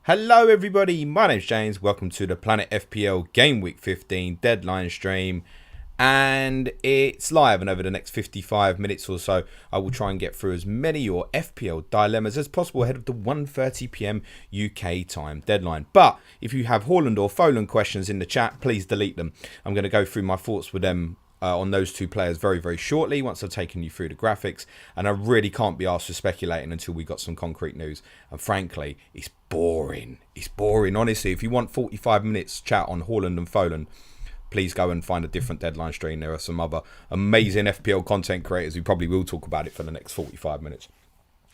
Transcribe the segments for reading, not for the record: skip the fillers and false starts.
Hello everybody, my name's James, welcome to the Planet FPL Gameweek 15 Deadline stream, and it's live, and over the next 55 minutes or so I will try and get through as many of your FPL dilemmas as possible ahead of the 1:30 PM UK time deadline. But if you have Haaland or Foden questions in the chat, please delete them. I'm going to go through my thoughts with them on those two players very shortly once I've taken you through the graphics, and I really can't be asked for speculating until we got some concrete news, and frankly it's boring. Honestly. If you want 45 minutes chat on Haaland and Foden, please go and find a different deadline stream. There are some other amazing FPL content creators who probably will talk about it for the next 45 minutes.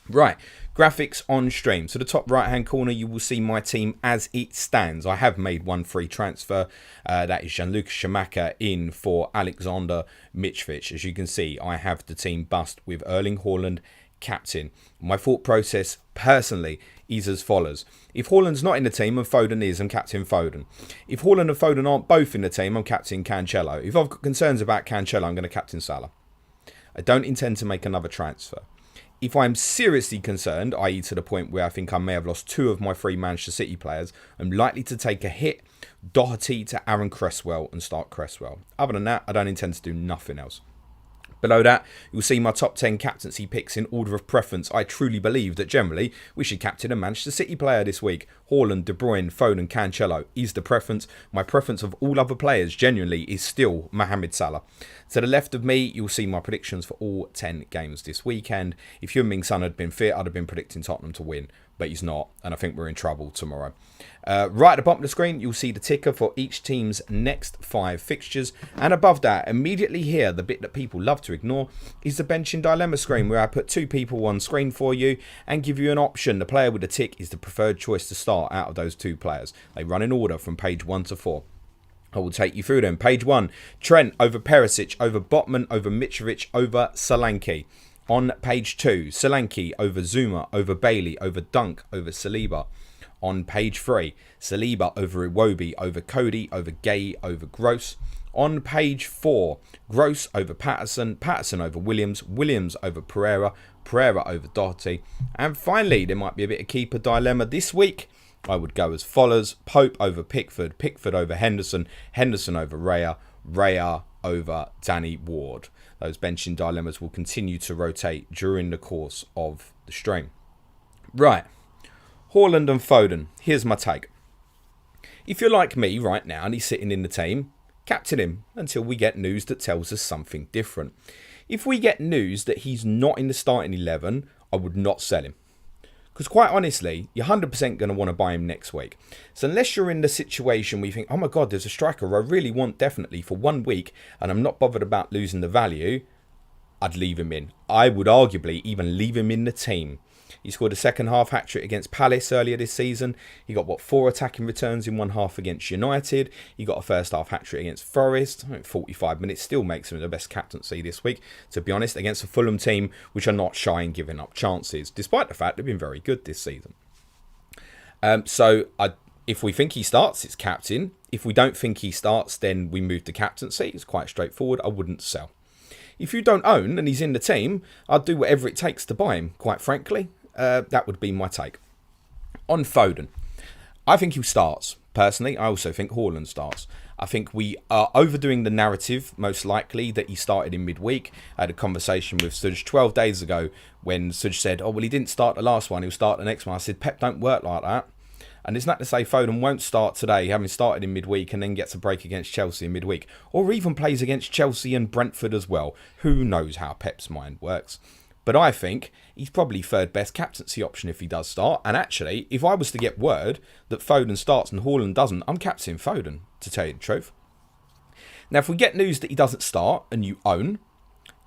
Right, graphics on stream. So the top right hand corner, you will see my team as it stands. I have made one free transfer. That is Gianluca Scamacca in for Alexander Mitrovic. As you can see, I have the team bust with Erling Haaland captain. My thought process personally is as follows. If Haaland's not in the team and Foden is, I'm captain Foden. If Haaland and Foden aren't both in the team, I'm captain Cancelo. If I've got concerns about Cancelo, I'm going to captain Salah. I don't intend to make another transfer. If I'm seriously concerned, i.e. to the point where I think I may have lost two of my three Manchester City players, I'm likely to take a hit, Doherty to Aaron Cresswell, and start Cresswell. Other than that, I don't intend to do nothing else. Below that, you'll see my top 10 captaincy picks in order of preference. I truly believe that generally we should captain a Manchester City player this week. Haaland, De Bruyne, Foden, Cancelo is the preference. My preference of all other players genuinely is still Mohamed Salah. To the left of me, you'll see my predictions for all 10 games this weekend. If Heung-min Son had been fit, I'd have been predicting Tottenham to win, but he's not, and I think we're in trouble tomorrow. Right at the bottom of the screen, you'll see the ticker for each team's next 5 fixtures. And above that, immediately here, the bit that people love to ignore, is the benching dilemma screen, where I put 2 people on screen for you and give you an option. The player with the tick is the preferred choice to start out of those 2 players. They run in order from page 1 to 4. I will take you through them. Page 1, Trent over Perisic, over Botman, over Mitrovic, over Solanke. On page 2, Solanke over Zuma, over Bailey, over Dunk, over Saliba. On page 3, Saliba over Iwobi, over Cody, over Gay, over Gross. On page 4, Gross over Patterson, Patterson over Williams, Williams over Pereira, Pereira over Doherty. And finally, there might be a bit of keeper dilemma this week. I would go as follows: Pope over Pickford, Pickford over Henderson, Henderson over Raya, Raya over Danny Ward. Those benching dilemmas will continue to rotate during the course of the stream. Right. Haaland and Foden. Here's my take. If you're like me right now and he's sitting in the team, captain him until we get news that tells us something different. If we get news that he's not in the starting 11, I would not sell him. Because quite honestly, you're 100% going to want to buy him next week. So unless you're in the situation where you think, oh my God, there's a striker I really want definitely for 1 week and I'm not bothered about losing the value, I'd leave him in. I would arguably even leave him in the team. He scored a second half hat-trick against Palace earlier this season. He got, 4 attacking returns in one half against United. He got a first half hat-trick against Forest. 45 minutes still makes him the best captaincy this week, to be honest, against a Fulham team which are not shy in giving up chances, despite the fact they've been very good this season. If we think he starts, it's captain. If we don't think he starts, then we move to captaincy. It's quite straightforward. I wouldn't sell. If you don't own and he's in the team, I'd do whatever it takes to buy him, quite frankly. That would be my take. On Foden, I think he starts. Personally, I also think Haaland starts. I think we are overdoing the narrative, most likely, that he started in midweek. I had a conversation with Suj 12 days ago when Suj said, oh, well, he didn't start the last one, he'll start the next one. I said, Pep don't work like that. And it's not to say Foden won't start today, having started in midweek, and then gets a break against Chelsea in midweek. Or even plays against Chelsea and Brentford as well. Who knows how Pep's mind works. But I think he's probably third best captaincy option if he does start. And actually, if I was to get word that Foden starts and Haaland doesn't, I'm captaining Foden, to tell you the truth. Now, if we get news that he doesn't start and you own,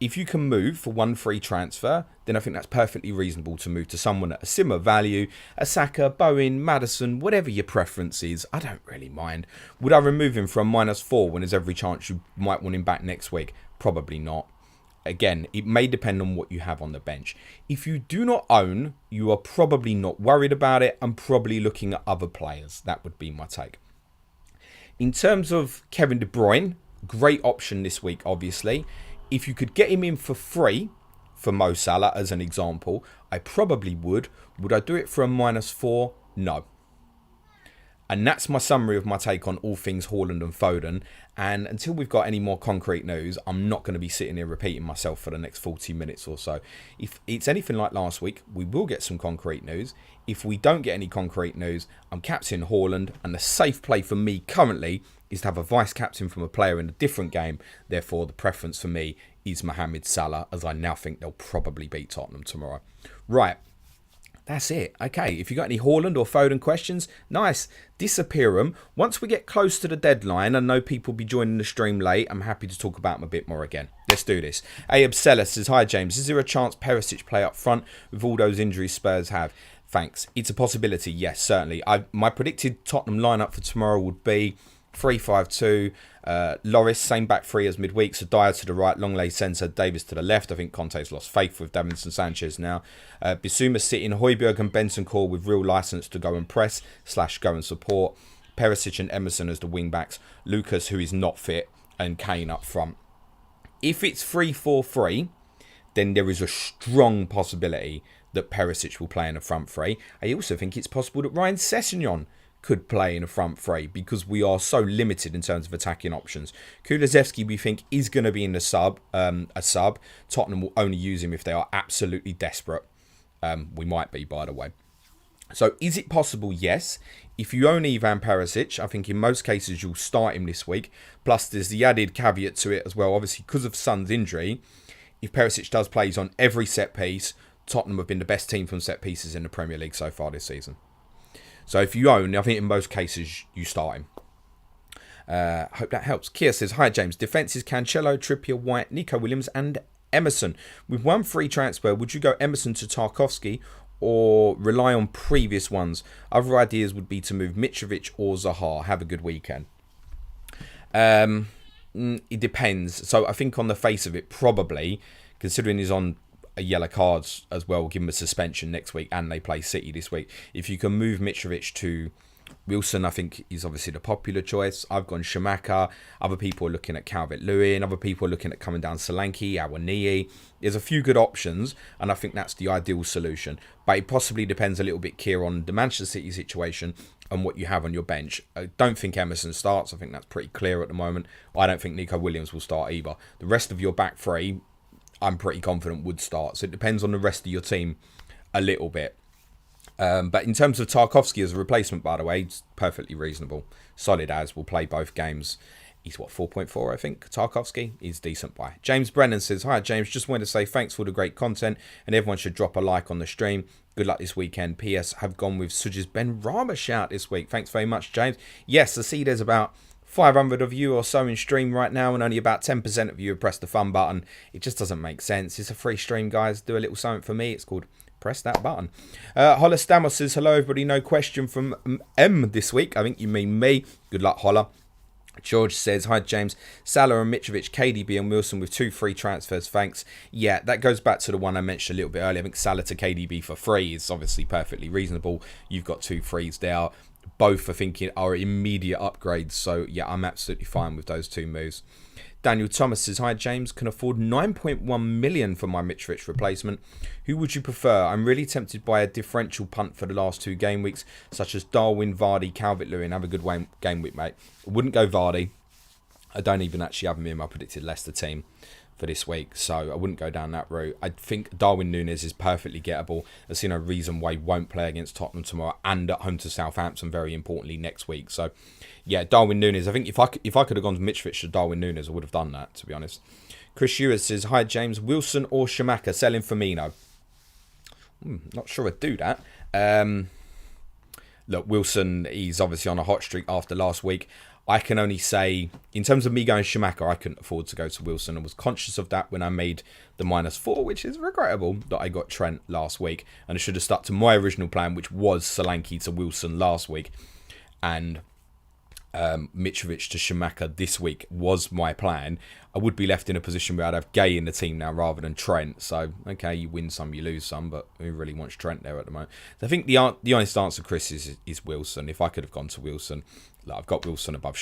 if you can move for 1 free transfer, then I think that's perfectly reasonable to move to someone at a similar value. A Saka, Bowen, Maddison, whatever your preference is, I don't really mind. Would I remove him from -4 when there's every chance you might want him back next week? Probably not. Again, it may depend on what you have on the bench. If you do not own, you are probably not worried about it and probably looking at other players. That would be my take. In terms of Kevin De Bruyne, great option this week, obviously. If you could get him in for free, for Mo Salah as an example, I probably would. Would I do it for a -4? No. And that's my summary of my take on all things Haaland and Foden. And until we've got any more concrete news, I'm not going to be sitting here repeating myself for the next 40 minutes or so. If it's anything like last week, we will get some concrete news. If we don't get any concrete news, I'm captain Haaland. And the safe play for me currently is to have a vice captain from a player in a different game. Therefore, the preference for me is Mohamed Salah, as I now think they'll probably beat Tottenham tomorrow. Right. That's it. Okay, if you got any Haaland or Foden questions, nice. Disappear them. Once we get close to the deadline, I know people will be joining the stream late. I'm happy to talk about them a bit more again. Let's do this. Ayub Seller says, hi James, is there a chance Perisic play up front with all those injuries Spurs have? Thanks. It's a possibility, yes, certainly. My predicted Tottenham lineup for tomorrow would be 3-5-2. Loris, same back three as midweek. So Dyer to the right, Longley centre, Davis to the left. I think Conte's lost faith with Davinson Sanchez now. Bissouma sitting, Højbjerg and Bentancur with real licence to go and press / go and support. Perisic and Emerson as the wing backs. Lucas, who is not fit, and Kane up front. If it's 3-4-3, then there is a strong possibility that Perisic will play in a front three. I also think it's possible that Ryan Sessegnon could play in a front three because we are so limited in terms of attacking options. Kulusevski, we think, is going to be in the sub. Tottenham will only use him if they are absolutely desperate. We might be, by the way. So is it possible? Yes. If you own Ivan Perisic, I think in most cases you'll start him this week. Plus there's the added caveat to it as well. Obviously, because of Son's injury, if Perisic does play, he's on every set piece. Tottenham have been the best team from set pieces in the Premier League so far this season. So if you own, I think in most cases you start him. Hope that helps. Kia says, hi James, defence is Cancelo, Trippier, White, Nico Williams and Emerson. With one free transfer, would you go Emerson to Tarkowski or rely on previous ones? Other ideas would be to move Mitrovic or Zaha. Have a good weekend. It depends. So I think on the face of it, probably, considering he's on a yellow cards as well, give him a suspension next week and they play City this week. If you can move Mitrovic to Wilson, I think is obviously the popular choice. I've gone Shamaka. Other people are looking at Calvert-Lewin. Other people are looking at coming down Solanke, Awoniyi. There's a few good options and I think that's the ideal solution. But it possibly depends a little bit, Keir, on the Manchester City situation and what you have on your bench. I don't think Emerson starts. I think that's pretty clear at the moment. I don't think Nico Williams will start either. The rest of your back three, I'm pretty confident would start. So it depends on the rest of your team a little bit. But in terms of Tarkowski as a replacement, by the way, it's perfectly reasonable. Solid as will play both games. He's 4.4, I think. Tarkowski is decent by. James Brennan says, hi James, just wanted to say thanks for the great content and everyone should drop a like on the stream. Good luck this weekend. PS, have gone with Suj's Ben Rama shout this week. Thanks very much, James. Yes, I see there's about 500 of you or so in stream right now and only about 10% of you have pressed the fun button. It just doesn't make sense. It's a free stream, guys. Do a little something for me. It's called press that button. Holla Stamos says, hello everybody. No question from M this week. I think you mean me. Good luck, Holla. George says, hi James, Salah and Mitrovic, KDB and Wilson with 2 free transfers, thanks. Yeah, that goes back to the one I mentioned a little bit earlier. I think Salah to KDB for free is obviously perfectly reasonable. You've got 2 frees there. Both I think are immediate upgrades. So yeah, I'm absolutely fine with those 2 moves. Daniel Thomas says, hi James, can afford 9.1 million for my Mitrovic replacement. Who would you prefer? I'm really tempted by a differential punt for the last 2 game weeks, such as Darwin, Vardy, Calvert-Lewin. Have a good game week, mate. I wouldn't go Vardy. I don't even actually have him in my predicted Leicester team for this week, so I wouldn't go down that route. I think Darwin Núñez is perfectly gettable. I see no reason why he won't play against Tottenham tomorrow and at home to Southampton, very importantly, next week. So yeah, Darwin Núñez. I think if I could have gone to Mitrovic to Darwin Núñez, I would have done that, to be honest. Chris Ewers says, hi James, Wilson or Shamaka, selling Firmino. Not sure I'd do that. Look, Wilson, he's obviously on a hot streak after last week. I can only say, in terms of me going Shamaka, I couldn't afford to go to Wilson. I was conscious of that when I made the -4, which is regrettable that I got Trent last week. And I should have stuck to my original plan, which was Solanke to Wilson last week. And Mitrovic to Shamaka this week was my plan. I would be left in a position where I'd have Gay in the team now rather than Trent. So, okay, you win some, you lose some, but who really wants Trent there at the moment? So I think the honest answer, Chris, is Wilson. If I could have gone to Wilson, like I've got Wilson above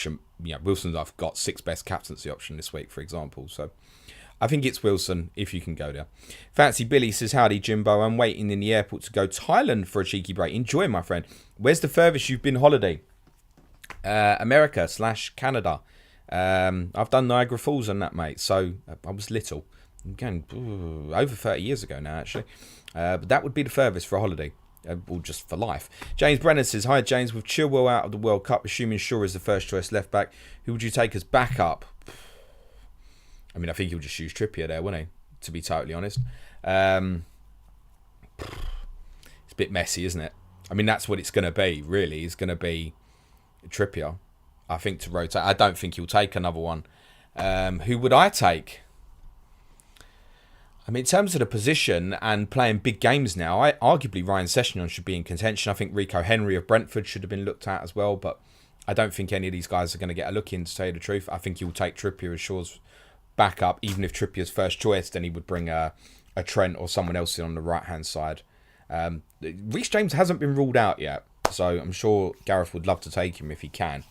Wilson. I've got 6th best captaincy option this week, for example. So I think it's Wilson if you can go there. Fancy Billy says, howdy Jimbo, I'm waiting in the airport to go Thailand for a cheeky break. Enjoy, my friend. Where's the furthest you've been holiday? America/Canada. I've done Niagara Falls on that, mate. So I was little. I'm going over 30 years ago now, actually. But that would be the furthest for a holiday. Or just for life. James Brennan says, hi James, with Chilwell out of the World Cup, assuming Shaw is the first choice left back, who would you take as backup? I mean, I think he'll just use Trippier there, wouldn't he? To be totally honest. It's a bit messy, isn't it? I mean, that's what it's going to be, really. It's going to be Trippier, I think, to rotate. I don't think he'll take another one. Who would I take? I mean, in terms of the position and playing big games now, arguably Ryan Sessegnon should be in contention. I think Rico Henry of Brentford should have been looked at as well, but I don't think any of these guys are going to get a look in, to tell you the truth. I think he'll take Trippier as Shaw's backup. Even if Trippier's first choice, then he would bring a Trent or someone else in on the right-hand side. Reece James hasn't been ruled out yet, so I'm sure Gareth would love to take him if he can.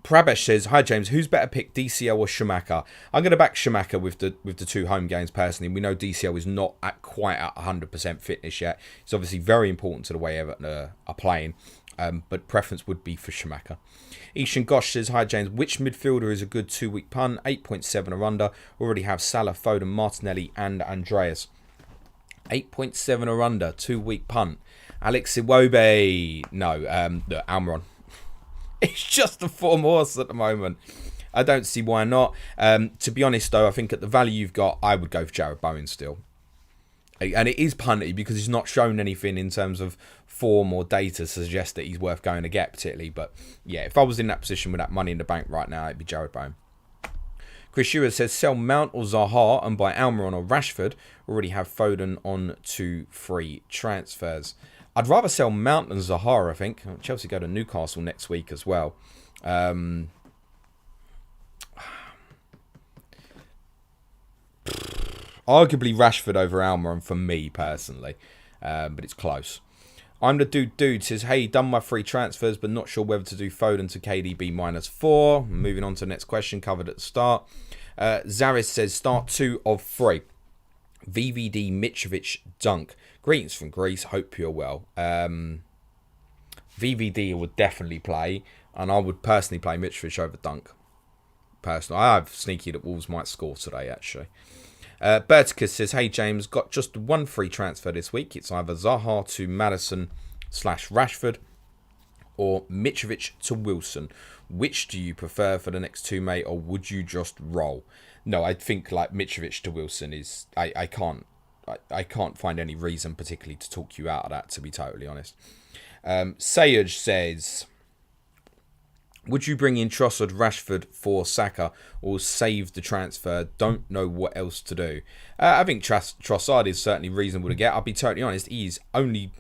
Prabesh says, hi James, who's better pick, DCL or Schumacher? I'm going to back Schumacher with the two home games personally. We know DCL is not quite at 100% fitness yet. It's obviously very important to the way Everton are playing, but preference would be for Schumacher. Ishan Gosh says, hi James, which midfielder is a good 2-week punt? 8.7 or under. Already have Salah, Foden, Martinelli and Andreas. 8.7 or under, 2-week punt. Alex Iwobi. No, Almiron. It's just a form horse at the moment. I don't see why not. To be honest, though, I think at the value you've got, I would go for Jared Bowen still. And it is punty because he's not shown anything in terms of form or data to suggest that he's worth going to get particularly. But yeah, if I was in that position with that money in the bank right now, it'd be Jared Bowen. Chris Ewer says, sell Mount or Zaha and buy Almiron or Rashford. Already have Foden on to free transfers. I'd rather sell Mount than Zaha, I think. Chelsea go to Newcastle next week as well. Arguably Rashford over Almiron for me, personally. But it's close. I'm the dude says, hey, done my free transfers, but not sure whether to do Foden to KDB -4. Moving on to the next question, covered at the start. Zaris says, start 2 of 3. VVD Mitrovic Dunk. Greetings from Greece. Hope you're well. VVD would definitely play, and I would personally play Mitrovic over Dunk. Personally, I have sneaky that Wolves might score today, actually. Berticus says, hey James, got just one free transfer this week. It's either Zaha to Maddison/Rashford or Mitrovic to Wilson. Which do you prefer for the next two, mate, or would you just roll? No, I think like Mitrovic to Wilson is... I can't find any reason particularly to talk you out of that, to be totally honest. Sayaj says, would you bring in Trossard, Rashford for Saka or save the transfer? Don't know what else to do. I think Trossard is certainly reasonable to get. I'll be totally honest, he's only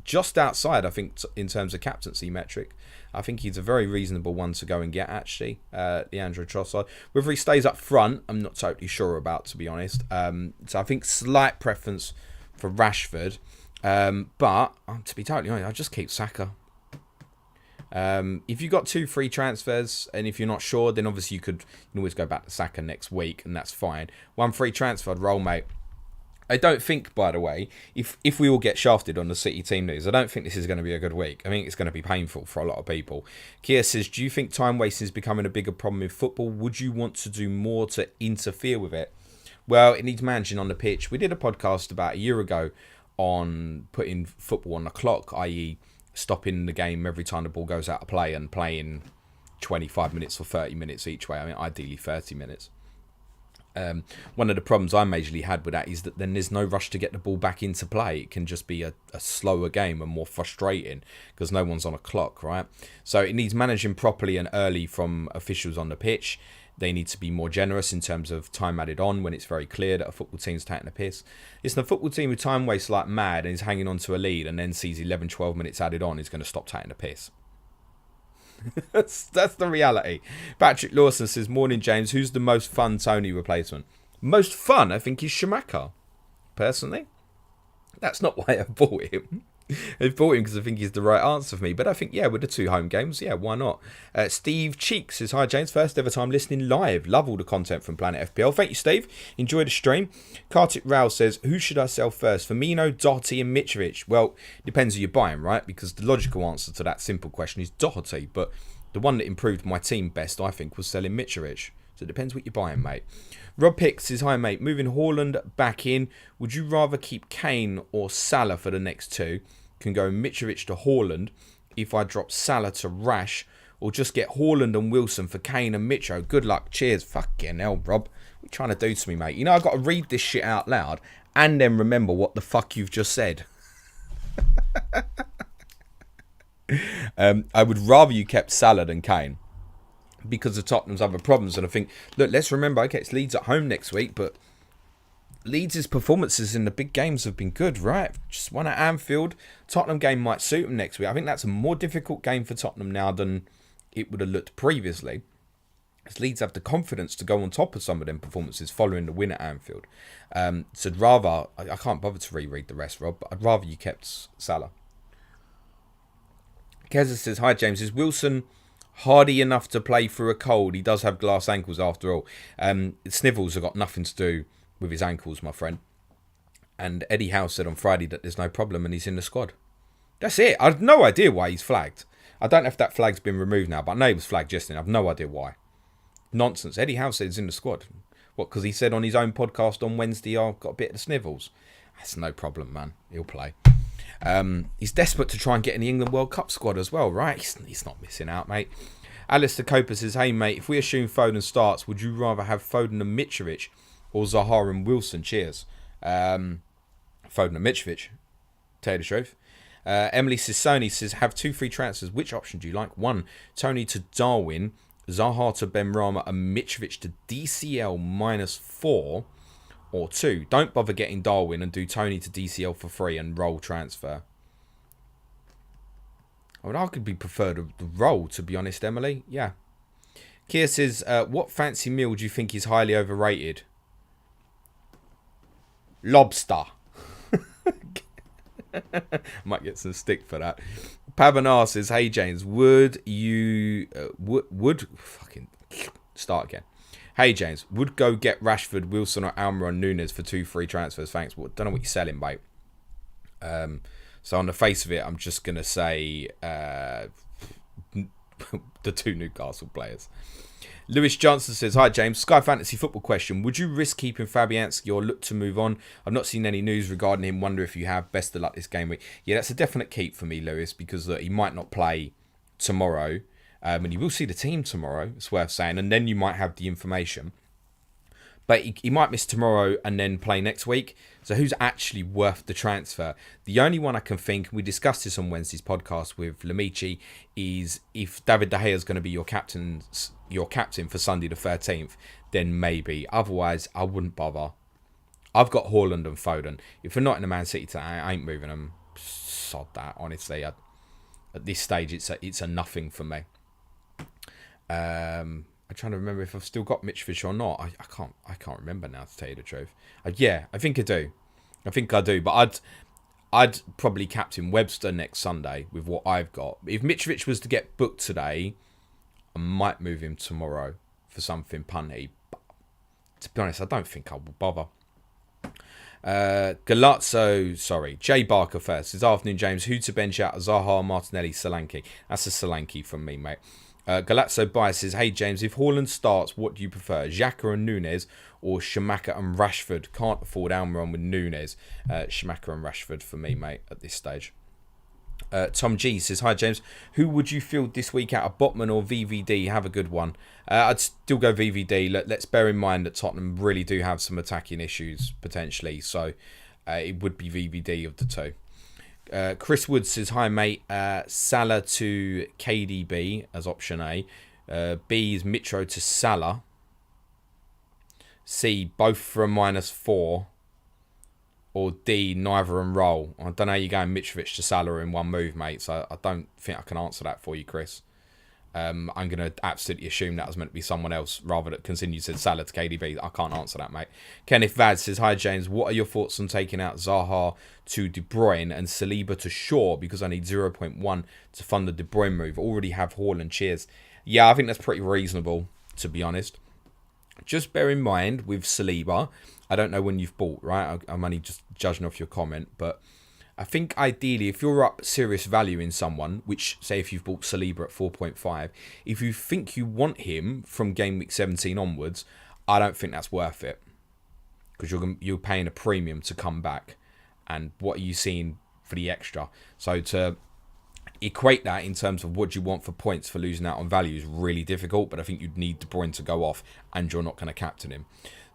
just outside, I think, in terms of captaincy metric. I think he's a very reasonable one to go and get, actually, Leandro Trossard. Whether he stays up front, I'm not totally sure about, to be honest. So I think slight preference for Rashford. But, to be totally honest, I'll just keep Saka. If you've got 2 free transfers, and if you're not sure, then obviously you can always go back to Saka next week, and that's fine. 1 free transfer, I'd roll, mate. I don't think, by the way, if we all get shafted on the City team news, I don't think this is going to be a good week. I think it's going to be painful for a lot of people. Kia says, do you think time wasting is becoming a bigger problem in football? Would you want to do more to interfere with it? Well, it needs managing on the pitch. We did a podcast about a year ago on putting football on the clock, i.e. stopping the game every time the ball goes out of play and playing 25 minutes or 30 minutes each way. I mean, ideally 30 minutes. One of the problems I majorly had with that is that then there's no rush to get the ball back into play. It can just be a slower game and more frustrating because no one's on a clock, right? So it needs managing properly and early from officials on the pitch. They need to be more generous in terms of time added on when it's very clear that a football team's taking a piss. It's the football team who time wastes like mad and is hanging on to a lead and then sees 11, 12 minutes added on is going to stop taking a piss. That's the reality. Patrick Lawson says, morning James, who's the most fun Tony replacement? Most fun, I think, is Schumacher. Personally, that's not why I bought him. I've bought him because I think he's the right answer for me. But I think, yeah, with the 2 home games, yeah, why not? Steve Cheeks says, hi, James. First ever time listening live. Love all the content from Planet FPL. Thank you, Steve. Enjoy the stream. Kartik Rao says, who should I sell first? Firmino, Doherty and Mitrovic. Well, depends who you're buying, right? Because the logical answer to that simple question is Doherty. But the one that improved my team best, I think, was selling Mitrovic. So it depends what you're buying, mate. Rob Picks says, hi, mate. Moving Haaland back in. Would you rather keep Kane or Salah for the next 2? Can go Mitrovic to Haaland if I drop Salah to Rash, or just get Haaland and Wilson for Kane and Mitro. Good luck. Cheers. Fucking hell, Rob. What are you trying to do to me, mate? You know, I've got to read this shit out loud and then remember what the fuck you've just said. I would rather you kept Salah than Kane because of Tottenham's other problems. And I think, look, let's remember, okay, it's Leeds at home next week, but Leeds' performances in the big games have been good, right? Just won at Anfield. Tottenham game might suit them next week. I think that's a more difficult game for Tottenham now than it would have looked previously. As Leeds have the confidence to go on top of some of them performances following the win at Anfield. So I'd rather, I can't bother to reread the rest, Rob, but I'd rather you kept Salah. Keza says, hi James, is Wilson hardy enough to play through a cold? He does have glass ankles after all. Snivels have got nothing to do with his ankles, my friend. And Eddie Howe said on Friday that there's no problem and he's in the squad. That's it. I have no idea why he's flagged. I don't know if that flag's been removed now, but I know he was flagged yesterday. I have no idea why. Nonsense. Eddie Howe said he's in the squad. What, because he said on his own podcast on Wednesday, I've got a bit of the snivels. That's no problem, man. He'll play. He's desperate to try and get in the England World Cup squad as well, right? He's not missing out, mate. Alistair Coper says, hey, mate, if we assume Foden starts, would you rather have Foden and Mitrovic or Zaha and Wilson? Cheers. Foden and Mitrovic. Tell you the truth. Emily Sissoni says, have 2 free transfers. Which option do you like? 1, Tony to Darwin, Zaha to Benrahma and Mitrovic to DCL -4. Or 2, don't bother getting Darwin and do Tony to DCL for free and roll transfer. I would arguably prefer the roll, to be honest, Emily. Yeah. Kia says, what fancy meal do you think is highly overrated? Lobster. Might get some stick for that. Pavanar says, hey James, would you fucking start again. Hey James, would go get Rashford, Wilson or Almiron Nunes for 2 free transfers? Thanks. Well, don't know what you're selling, mate. So on the face of it, I'm just gonna say the 2 Newcastle players. Lewis Johnson says, hi James, Sky Fantasy football question. Would you risk keeping Fabianski or look to move on? I've not seen any news regarding him. Wonder if you have. Best of luck this game week. Yeah, that's a definite keep for me, Lewis, because he might not play tomorrow. And you will see the team tomorrow, it's worth saying. And then you might have the information. But he might miss tomorrow and then play next week. So who's actually worth the transfer? The only one I can think, we discussed this on Wednesday's podcast with Lamici, is if David De Gea is going to be your captain for Sunday the 13th, then maybe. Otherwise, I wouldn't bother. I've got Haaland and Foden. If we're not in the Man City today, I ain't moving them. Sod that, honestly. At this stage, it's a nothing for me. I'm trying to remember if I've still got Mitrovic or not. I can't remember now, to tell you the truth. Yeah, I think I do. But I'd probably captain Webster next Sunday with what I've got. If Mitrovic was to get booked today, I might move him tomorrow for something punty. But to be honest, I don't think I will bother. Jay Barker first. This afternoon, James. Who to bench out? Zaha, Martinelli, Solanke. That's a Solanke from me, mate. Galazzo Bias says, hey James, if Haaland starts, what do you prefer? Xhaka and Nunes or Schumacher and Rashford? Can't afford Almiron with Nunes. Schumacher and Rashford for me, mate, at this stage. Tom G says, hi James, who would you field this week out of Botman or VVD? Have a good one. I'd still go VVD. Let's bear in mind that Tottenham really do have some attacking issues potentially, so it would be VVD of the 2. Chris Wood says, hi mate, Salah to KDB as option A. B is Mitro to Salah. C, both for a -4. Or D, neither and roll. I don't know how you're going Mitrovic to Salah in one move, mate, so I don't think I can answer that for you, Chris. I'm going to absolutely assume that was meant to be someone else rather than continue said Salah to KDB. I can't answer that, mate. Kenneth Vad says, hi, James. What are your thoughts on taking out Zaha to De Bruyne and Saliba to Shaw because I need 0.1 to fund the De Bruyne move? Already have Haaland. Cheers. Yeah, I think that's pretty reasonable, to be honest. Just bear in mind with Saliba, I don't know when you've bought, right? I'm only just judging off your comment, but I think ideally, if you're up serious value in someone, which say if you've bought Saliba at 4.5, if you think you want him from game week 17 onwards, I don't think that's worth it because you're paying a premium to come back, and what are you seeing for the extra? So to equate that in terms of what you want for points for losing out on value is really difficult, but I think you'd need De Bruyne to go off, and you're not going to captain him.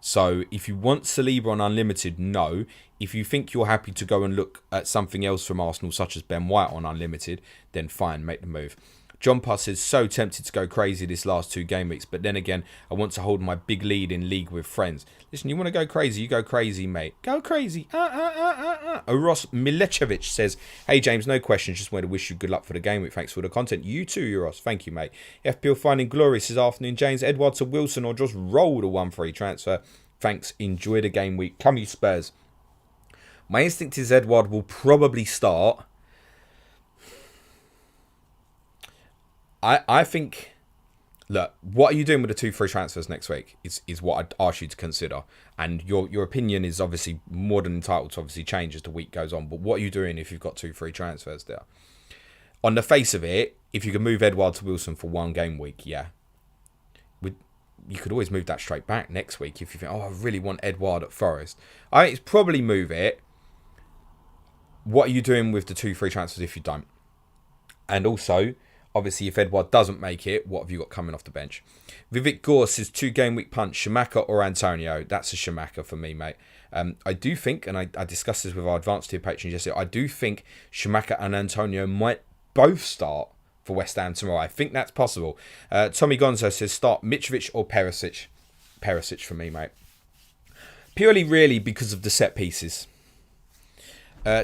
So if you want Saliba on unlimited, no. If you think you're happy to go and look at something else from Arsenal, such as Ben White on unlimited, then fine, make the move. John Puss is so tempted to go crazy this last 2 game weeks, but then again, I want to hold my big lead in league with friends. Listen, you want to go crazy, you go crazy, mate. Go crazy. Uros Milechevic says, hey James, no questions, just wanted to wish you good luck for the game week. Thanks for the content. You too, Uros. Thank you, mate. FPL Finding Glorious this afternoon. James, Edward to Wilson, or just roll the 1-3 transfer. Thanks. Enjoy the game week. Come you Spurs. My instinct is Edward will probably start. I think, look, what are you doing with the 2 free transfers next week is what I'd ask you to consider. And your opinion is obviously more than entitled to obviously change as the week goes on. But what are you doing if you've got 2 free transfers there? On the face of it, if you can move Edward to Wilson for 1 game week, yeah. You could always move that straight back next week if you think, oh, I really want Edward at Forest. I think it's probably move it. What are you doing with the 2 free transfers if you don't? And also, obviously, if Edward doesn't make it, what have you got coming off the bench? Vivek Gore says 2 game week punch, Schumacher or Antonio. That's a Schumacher for me, mate. I do think, and I discussed this with our advanced tier patrons yesterday, I do think Schumacher and Antonio might both start for West Ham tomorrow. I think that's possible. Tommy Gonzo says start Mitrovic or Perisic. Perisic for me, mate. Purely really because of the set pieces.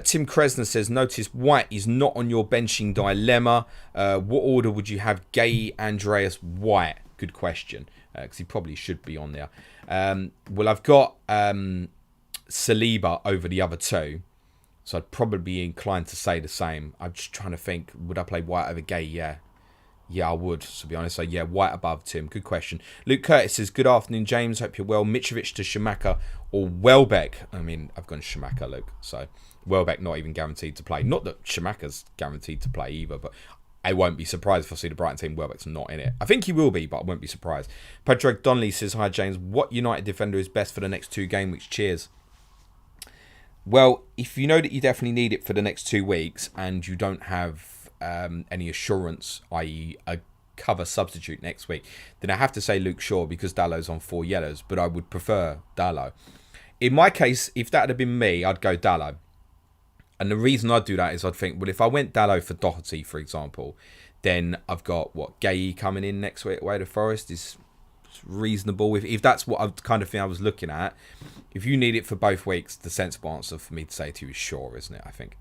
Tim Kresner says, notice White is not on your benching dilemma. What order would you have Gay, Andreas, White? Good question, because he probably should be on there. Well, I've got Saliba over the other 2, so I'd probably be inclined to say the same. I'm just trying to think, would I play White over Gay? Yeah. Yeah, I would, to be honest. So, yeah, White above Tim. Good question. Luke Curtis says, good afternoon, James. Hope you're well. Mitrovic to Schumacher or Welbeck? I mean, I've gone Schumacher, Luke. So, Welbeck not even guaranteed to play. Not that Schumacher's guaranteed to play either, but I won't be surprised if I see the Brighton team. Welbeck's not in it. I think he will be, but I won't be surprised. Patrick Donnelly says, hi, James. What United defender is best for the next 2 game weeks? Cheers. Well, if you know that you definitely need it for the next 2 weeks and you don't have any assurance, i.e. a cover substitute next week, then I have to say Luke Shaw because Dallow's on 4 yellows, but I would prefer Dallow. In my case, if that had been me, I'd go Dallow. And the reason I'd do that is I'd think, well, if I went Dallow for Doherty, for example, then I've got, Gay coming in next week away to Forest is reasonable. If that's what I kind of thing I was looking at, if you need it for both weeks, the sensible answer for me to say to you is Shaw, isn't it, I think.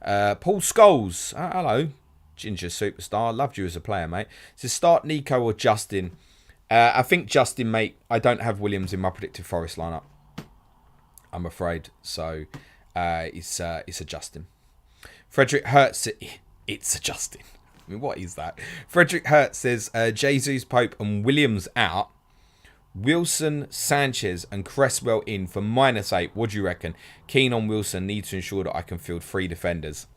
Paul Scholes, hello, Ginger Superstar, loved you as a player, mate. Says start Nico or Justin. I think Justin, mate. I don't have Williams in my predicted Forest lineup, I'm afraid. So it's a Justin. Frederick Hertz, it's a Justin. I mean, what is that? Frederick Hertz says Jesus, Pope and Williams out. Wilson, Sanchez and Cresswell in for -8. What do you reckon? Keen on Wilson. Need to ensure that I can field 3 defenders.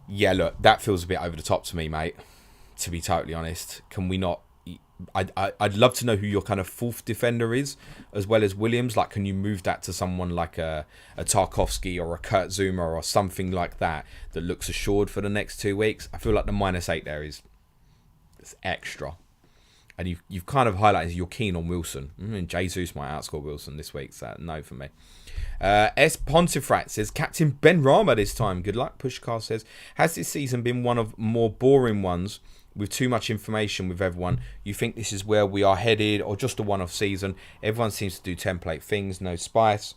Yeah, look, that feels a bit over the top to me, mate. To be totally honest. Can we not... I'd love to know who your kind of 4th defender is, as well as Williams. Like, can you move that to someone like a Tarkovsky or a Kurt Zuma or something like that that looks assured for the next 2 weeks? I feel like the -8 there is extra. And you've kind of highlighted you're keen on Wilson. Jesus might outscore Wilson this week, so no for me. S. Pontefract says, Captain Ben Rama this time. Good luck. Pushcar says, has this season been one of more boring ones with too much information with everyone? You think this is where we are headed or just a one-off season? Everyone seems to do template things, no spice.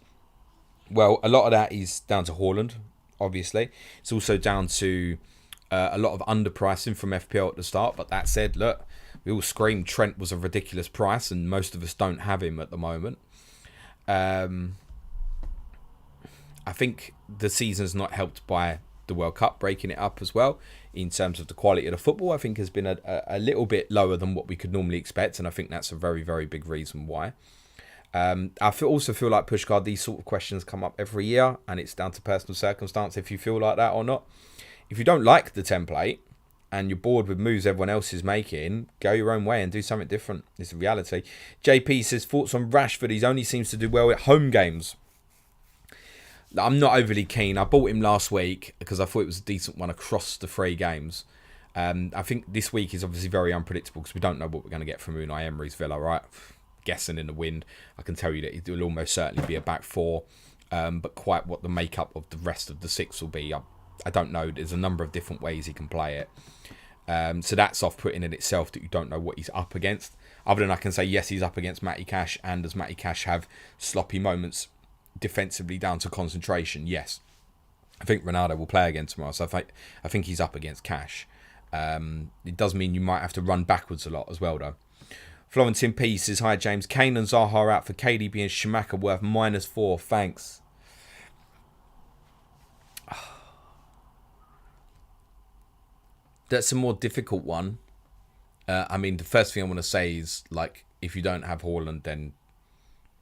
Well, a lot of that is down to Haaland, obviously. It's also down to A lot of underpricing from FPL at the start. But that said, look, we all screamed Trent was a ridiculous price, and most of us don't have him at the moment. I think the season's not helped by the World Cup breaking it up as well. In terms of the quality of the football, I think has been a little bit lower than what we could normally expect, and I think that's a very, very big reason why. I also feel like Pushcard, these sort of questions come up every year, and it's down to personal circumstance if you feel like that or not. If you don't like the template and you're bored with moves everyone else is making, go your own way and do something different. It's a reality. JP says, thoughts on Rashford? He only seems to do well at home games. I'm not overly keen. I bought him last week because I thought it was a decent one across the 3 games. I think this week is obviously very unpredictable because we don't know what we're going to get from Unai Emery's Villa, right? Guessing in the wind. I can tell you that it will almost certainly be a back 4. But quite what the makeup of the rest of the 6 will be, I don't know. There's a number of different ways he can play it. So that's off-putting in itself that you don't know what he's up against. Other than I can say, yes, he's up against Matty Cash, and does Matty Cash have sloppy moments defensively down to concentration? Yes. I think Ronaldo will play again tomorrow, so I think he's up against Cash. It does mean you might have to run backwards a lot as well, though. Florentine P says, hi James, Kane and Zaha out for KDB and Schumacher worth -4. Thanks. That's a more difficult one. I mean, the first thing I want to say is, like, if you don't have Haaland, then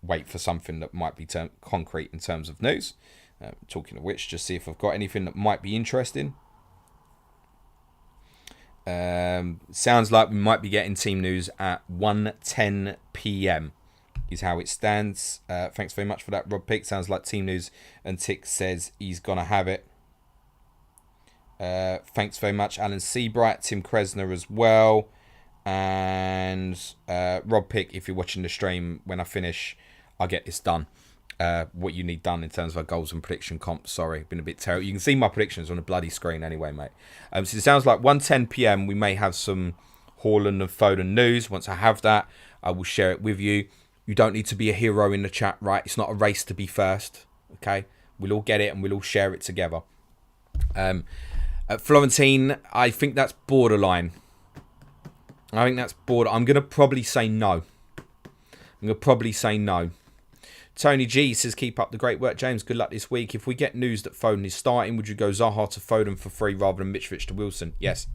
wait for something that might be concrete in terms of news. Talking of which, just see if I've got anything that might be interesting. Sounds like we might be getting team news at 1:10 p.m. is how it stands. Thanks very much for that, Rob Pick. Sounds like team news, and Tick says he's going to have it. Thanks very much, Alan Seabright, Tim Kresner as well. And Rob Pick, if you're watching the stream, when I finish, I'll get this done. What you need done in terms of our goals and prediction comp. Sorry, been a bit terrible. You can see my predictions on a bloody screen anyway, mate. So it sounds like 1:10 p.m. we may have some Haaland and Foden news. Once I have that, I will share it with you. You don't need to be a hero in the chat, right? It's not a race to be first, okay? We'll all get it and we'll all share it together. Florentine, I think that's borderline. I'm going to probably say no. Tony G says, keep up the great work, James. Good luck this week. If we get news that Foden is starting, would you go Zaha to Foden for free rather than Mitrovic to Wilson? Yes,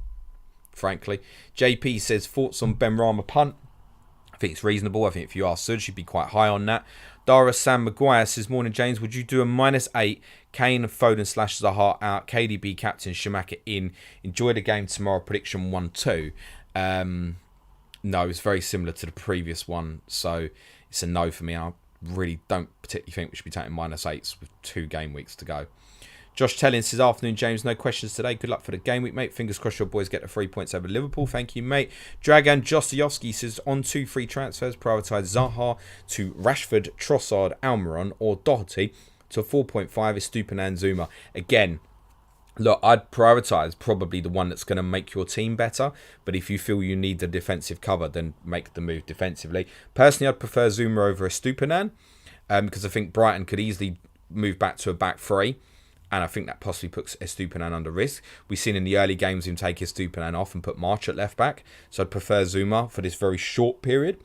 frankly. JP says, thoughts on Benrahma punt? I think it's reasonable. I think if you ask Suj, you'd be quite high on that. Dara Sam Maguire says, morning, James. Would you do a -8? Kane and Foden / Zaha out. KDB captain, Schumacher in. Enjoy the game tomorrow. Prediction 1-2. No, it's very similar to the previous one. So it's a no for me. I really don't particularly think we should be taking -8s with 2 game weeks to go. Josh Tellin says, afternoon, James. No questions today. Good luck for the game week, mate. Fingers crossed your boys get the 3 points over Liverpool. Thank you, mate. Dragan Jostowski says, on 2 free transfers, prioritise Zaha to Rashford, Trossard, Almiron, or Doherty to 4.5 Estupiñán Zuma. Again, look, I'd prioritise probably the one that's going to make your team better. But if you feel you need the defensive cover, then make the move defensively. Personally, I'd prefer Zuma over Estupiñán because I think Brighton could easily move back to a back 3. And I think that possibly puts Estupiñán under risk. We've seen in the early games him take Estupiñán off and put March at left back. So I'd prefer Zuma for this very short period.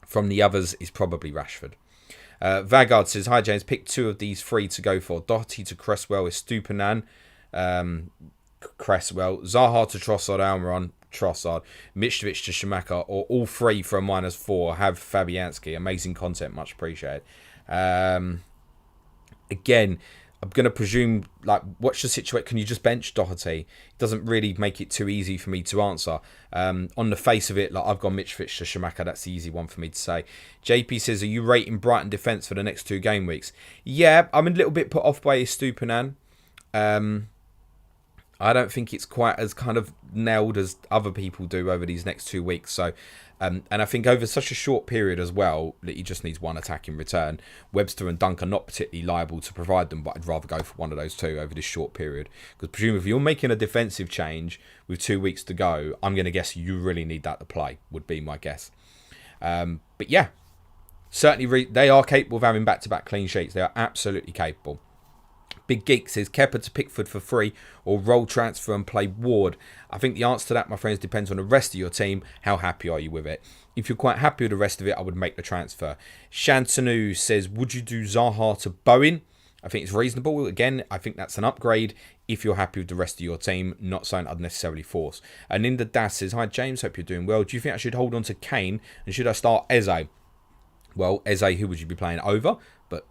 From the others is probably Rashford. Vagard says, hi James, pick 2 of these 3 to go for. Doherty to Cresswell, Estupiñán, Cresswell, Zaha to Trossard, Almiron, Trossard, Mitrovic to Schumacher, or all 3 for a -4. Have Fabianski. Amazing content, much appreciated. Again, I'm going to presume, like, what's the situation? Can you just bench Doherty? It doesn't really make it too easy for me to answer. On the face of it, like, I've gone Mitrovic to Schumacher. That's the easy one for me to say. JP says, are you rating Brighton defence for the next 2 game weeks? Yeah, I'm a little bit put off by Estupiñán. I don't think it's quite as kind of nailed as other people do over these next 2 weeks. So, and I think over such a short period as well, that he just needs one attack in return. Webster and Dunk are not particularly liable to provide them, but I'd rather go for one of those 2 over this short period. Because presumably if you're making a defensive change with 2 weeks to go, I'm going to guess you really need that to play, would be my guess. But yeah, certainly they are capable of having back-to-back clean sheets. They are absolutely capable. Big Geek says Kepa to Pickford for free or roll transfer and play Ward. I think the answer to that, my friends, depends on the rest of your team. How happy are you with it? If you're quite happy with the rest of it, I would make the transfer. Shantanu says, would you do Zaha to Bowen? I think it's reasonable. Again, I think that's an upgrade if you're happy with the rest of your team, not something I'd necessarily force. And Ninda Das says, hi James, hope you're doing well. Do you think I should hold on to Kane and should I start Eze? Well, Eze, who would you be playing over? But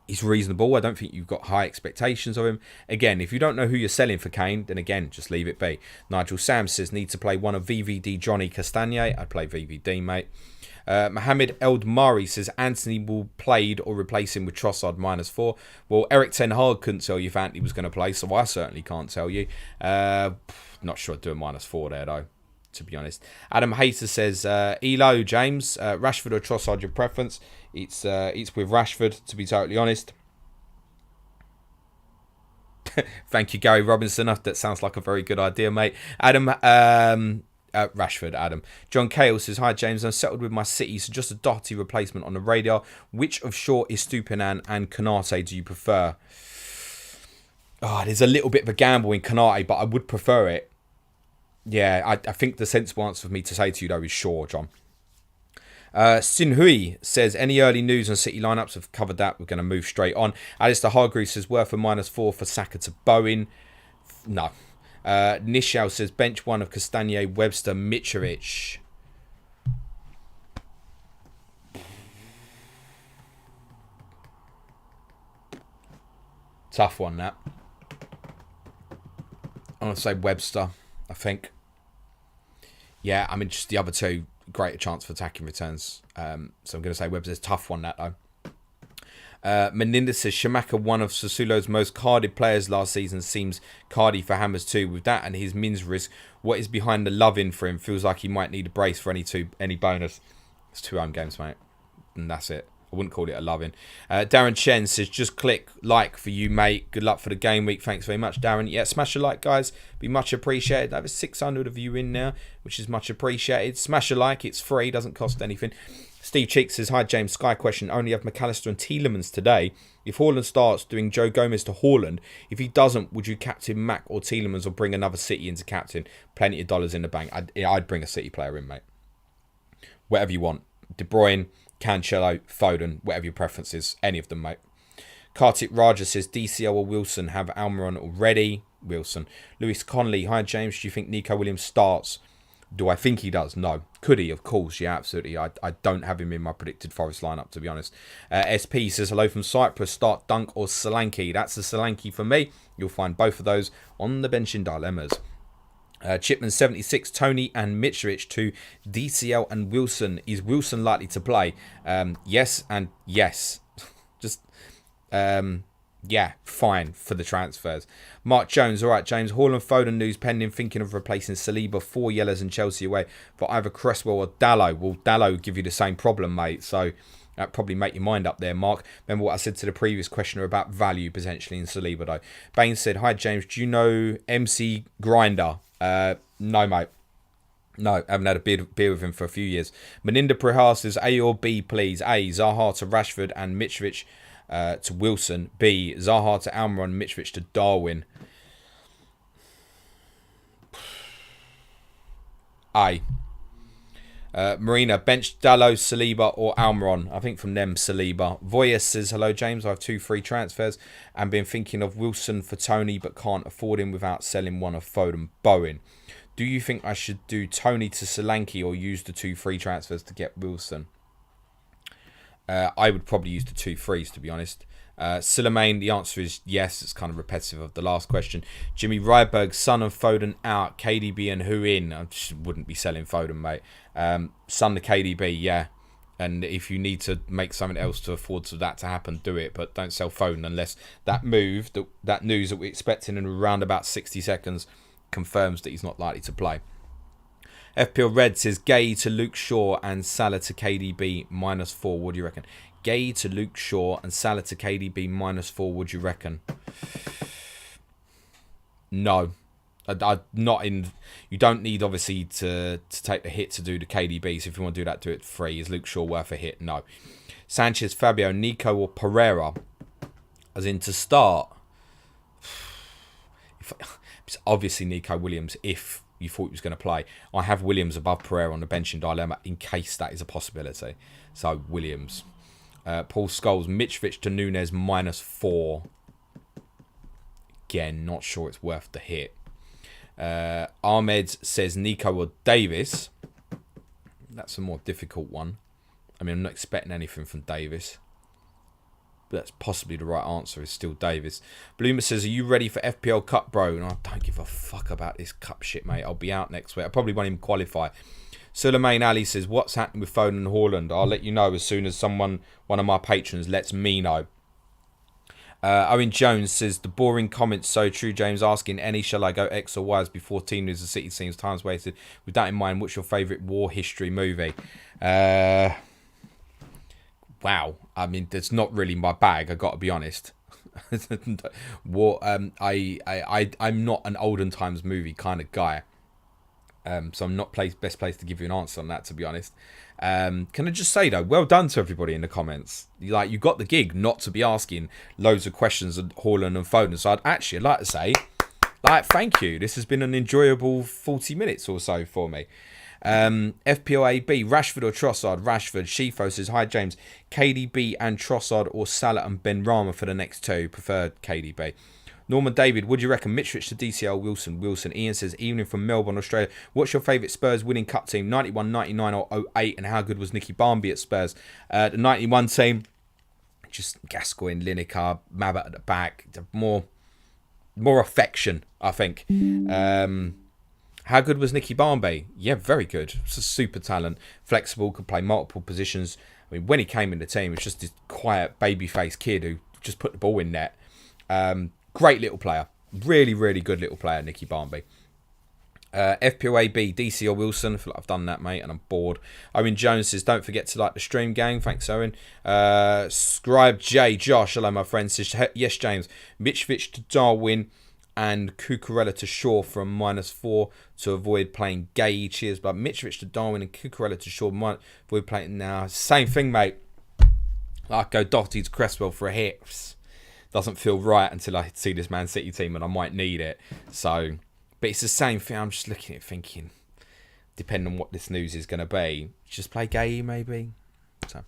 he's reasonable. I don't think you've got high expectations of him. Again, if you don't know who you're selling for Kane, then again, just leave it be. Nigel Sam says, need to play one of VVD Johnny Castagne. I'd play VVD, mate. Mohamed Eldmari says Anthony will played or replace him with Trossard -4. Well, Eric Ten Hag couldn't tell you if Anthony was going to play, so I certainly can't tell you. Not sure I'd do a -4 there, though, to be honest. Adam Hayter says, Elo, James, Rashford or Trossard, your preference? It's with Rashford, to be totally honest. Thank you, Gary Robinson. That sounds like a very good idea, mate. Adam, Rashford, Adam. John Cale says, hi James, I'm settled with my City, so just a Doherty replacement on the radar. Which of Shaw, Estupinan and Konate do you prefer? Oh, there's a little bit of a gamble in Konate, but I would prefer it. Yeah, I think the sensible answer for me to say to you, though, is Shaw, John. Sinhui says, any early news on City lineups? I've covered that. We're going to move straight on. Alistair Hargreaves says, worth a -4 for Saka to Bowen. No. Nishal says, bench one of Castagne, Webster, Mitrovic. Tough one, that. I'm going to say Webster, I think. Yeah, I mean, just the other two, greater chance for attacking returns. So I'm going to say Webster's tough one, that, though. Meninda says, Shamaka, one of Sassuolo's most carded players last season, seems cardy for Hammers too. With that and his Mins risk, what is behind the love-in for him? Feels like he might need a brace for any bonus. It's 2 home games, mate. And that's it. I wouldn't call it a love-in. Darren Chen says, just click like for you, mate. Good luck for the game week. Thanks very much, Darren. Yeah, smash a like, guys. Be much appreciated. There's 600 of you in now, which is much appreciated. Smash a like. It's free. Doesn't cost anything. Steve Cheek says, hi James, Sky question. Only have McAllister and Tielemans today. If Haaland starts doing Joe Gomez to Haaland, if he doesn't, would you captain Mac or Tielemans or bring another City into captain? Plenty of dollars in the bank. I'd bring a City player in, mate. Whatever you want. De Bruyne, Cancelo, Foden, whatever your preference is. Any of them, mate. Kartik Raja says, DCL or Wilson have Almiron already? Wilson. Lewis Conley, hi James, do you think Nico Williams starts? Do I think he does? No. Could he? Of course. Yeah, absolutely. I don't have him in my predicted Forest lineup, to be honest. SP says, hello from Cyprus. Start Dunk or Solanke. That's a Solanke for me. You'll find both of those on the bench in dilemmas. Chipman76, Tony and Mitrovic to DCL and Wilson. Is Wilson likely to play? Yes and yes. Just... yeah, fine for the transfers. Mark Jones, all right, James. Haaland Foden news pending. Thinking of replacing Saliba, 4 yellows and Chelsea away for either Cresswell or Dallo. Well, Dallo would give you the same problem, mate. So that probably make your mind up there, Mark. Remember what I said to the previous questioner about value potentially in Saliba, though. Bain said, hi, James. Do you know MC Grinder? No, mate. No, I haven't had a beer with him for a few years. Meninda Prihar says, A or B, please. A, Zaha to Rashford and Mitrovic to Wilson. B, Zaha to Almiron, Mitrovic to Darwin. A. Marina, bench Dallo, Saliba or Almiron. I think from them, Saliba. Voyas says, hello James, I have 2 free transfers and been thinking of Wilson for Tony but can't afford him without selling one of Foden Bowen. Do you think I should do Tony to Solanke or use the 2 free transfers to get Wilson? I would probably use the 2 frees, to be honest. Silamain, the answer is yes. It's kind of repetitive of the last question. Jimmy Ryberg, Son and Foden out. KDB and who in? I just wouldn't be selling Foden, mate. Son to KDB, yeah. And if you need to make something else to afford for that to happen, do it. But don't sell Foden unless that move, that news that we're expecting in around about 60 seconds confirms that he's not likely to play. FPL Red says Gay to Luke Shaw and Salah to KDB -4. What do you reckon? Gay to Luke Shaw and Salah to KDB -4. What do you reckon? No. I not in. You don't need obviously to take the hit to do the KDB. So if you want to do that, do it free. Is Luke Shaw worth a hit? No. Sanchez, Fabio, Nico or Pereira, as in to start. It's obviously Nico Williams if you thought he was going to play. I have Williams above Pereira on the bench in dilemma in case that is a possibility. So Williams. Paul Scholes, Mitrovic to Nunes -4. Again, not sure it's worth the hit. Ahmed says Nico or Davis. That's a more difficult one. I mean, I'm not expecting anything from Davis. But that's possibly the right answer is still Davis. Bloomer says, are you ready for FPL Cup, bro? And I don't give a fuck about this cup shit, mate. I'll be out next week. I probably won't even qualify. Suleiman Ali says, what's happening with Foden and Haaland? I'll let you know as soon as one of my patrons lets me know. Owen Jones says, the boring comments so true, James, asking any shall I go X or Y's before team news the city seems times wasted. With that in mind, what's your favourite war history movie? Wow, I mean, that's not really my bag, I got to be honest. War, I'm not an olden times movie kind of guy. So I'm not best place to give you an answer on that, to be honest. Can I just say, though, well done to everybody in the comments. Like, you got the gig not to be asking loads of questions of Haaland and Foden. So I'd like to say, thank you. This has been an enjoyable 40 minutes or so for me. FPOAB, Rashford or Trossard? Rashford. Shifo says, hi, James. KDB and Trossard or Salah and Benrahma for the next two? Preferred KDB. Norman David, would you reckon Mitrovic to DCL, Wilson? Ian says, evening from Melbourne, Australia. What's your favourite Spurs winning cup team? 91, 99 or 08? And how good was Nicky Barmby at Spurs? The 91 team, just Gascoigne, Lineker, Mabbott at the back. More affection, I think. How good was Nicky Barmby? Yeah, very good. It's a super talent. Flexible, could play multiple positions. I mean, when he came in the team, it was just this quiet, baby-faced kid who just put the ball in net. Great little player. Really, really good little player, Nicky Barmby. FPOAB, DC or Wilson. I feel like I've done that, mate, and I'm bored. Owen Jones says, don't forget to like the stream, gang. Thanks, Owen. Scribe J. Josh, hello, my friend, says, yes, James. Mitrovic to Darwin and Cucurella to Shaw from -4 to avoid playing Gay. Cheers, but Mitrovic to Darwin and Cucurella to Shaw avoid playing now. Same thing, mate. I'd go Doherty to Cresswell for a hit. Doesn't feel right until I see this Man City team and I might need it. So, but it's the same thing. I'm just looking at it thinking, depending on what this news is going to be, just play Gay maybe. So.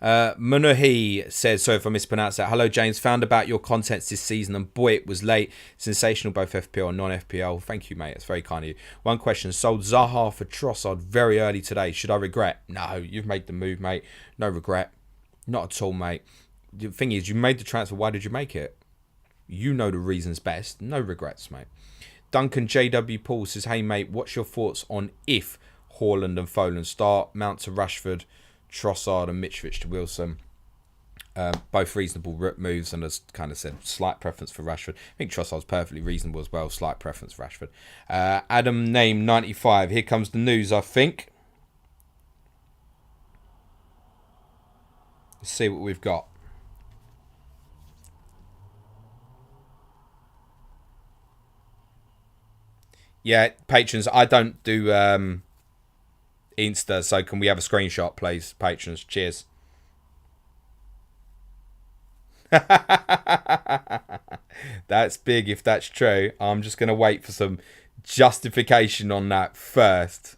Munahi says, sorry if I mispronounced that. Hello, James. Found about your contents this season and boy, it was late. Sensational, both FPL and non-FPL. Thank you, mate. It's very kind of you. One question. Sold Zaha for Trossard very early today. Should I regret? No, you've made the move, mate. No regret. Not at all, mate. The thing is, you made the transfer. Why did you make it? You know the reasons best. No regrets, mate. Duncan JW Paul says, hey, mate, what's your thoughts on if Haaland and Foden start? Mount to Rashford, Trossard and Mitrovic to Wilson. Both reasonable moves, and as kind of said, slight preference for Rashford. I think Trossard's perfectly reasonable as well. Slight preference for Rashford. Adam Name 95. Here comes the news, I think. Let's see what we've got. Yeah, patrons, I don't do Insta, so can we have a screenshot, please, patrons? Cheers. That's big if that's true. I'm just going to wait for some justification on that first.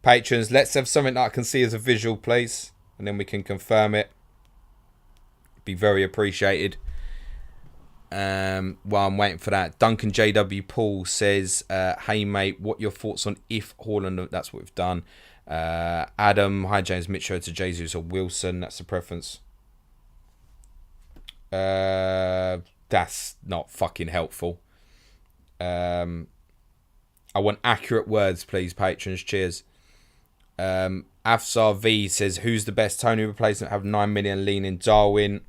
Patrons, let's have something that I can see as a visual, please. And then we can confirm it. Be very appreciated. While I'm waiting for that, Duncan JW Paul says, hey mate, what your thoughts on if Haaland? That's what we've done. Adam, hi James, Mitchell to Jesus or Wilson. That's the preference. That's not fucking helpful. I want accurate words, please, patrons. Cheers. Afsar V says, who's the best Tony replacement? Have 9 million lean in Darwin.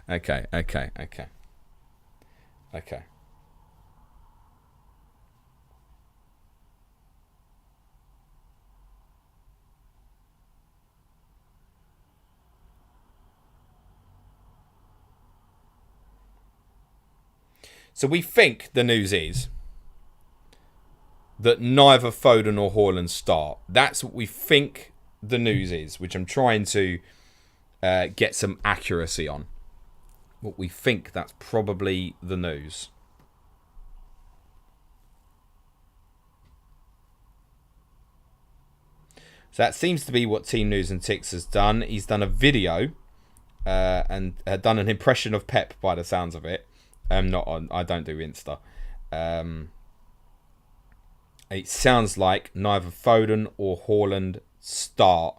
Okay. So we think the news is that neither Foden or Haaland start. That's what we think the news is, which I'm trying to get some accuracy on. What we think that's probably the news. So that seems to be what Team News and Ticks has done. He's done a video and done an impression of Pep by the sounds of it. Not on. I don't do Insta. It sounds like neither Foden or Haaland start.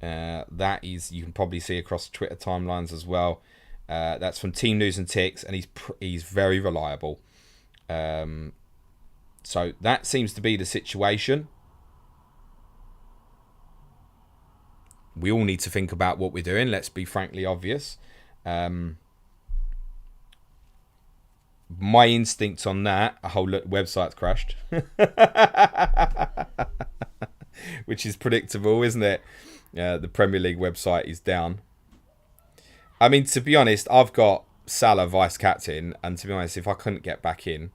That is, you can probably see across Twitter timelines as well. That's from Team News and Ticks, and he's very reliable. So that seems to be the situation. We all need to think about what we're doing. Let's be frankly obvious. My instinct on that, look, website's crashed. Which is predictable, isn't it? The Premier League website is down. I mean, to be honest, I've got Salah vice captain, and to be honest, if I couldn't get back in,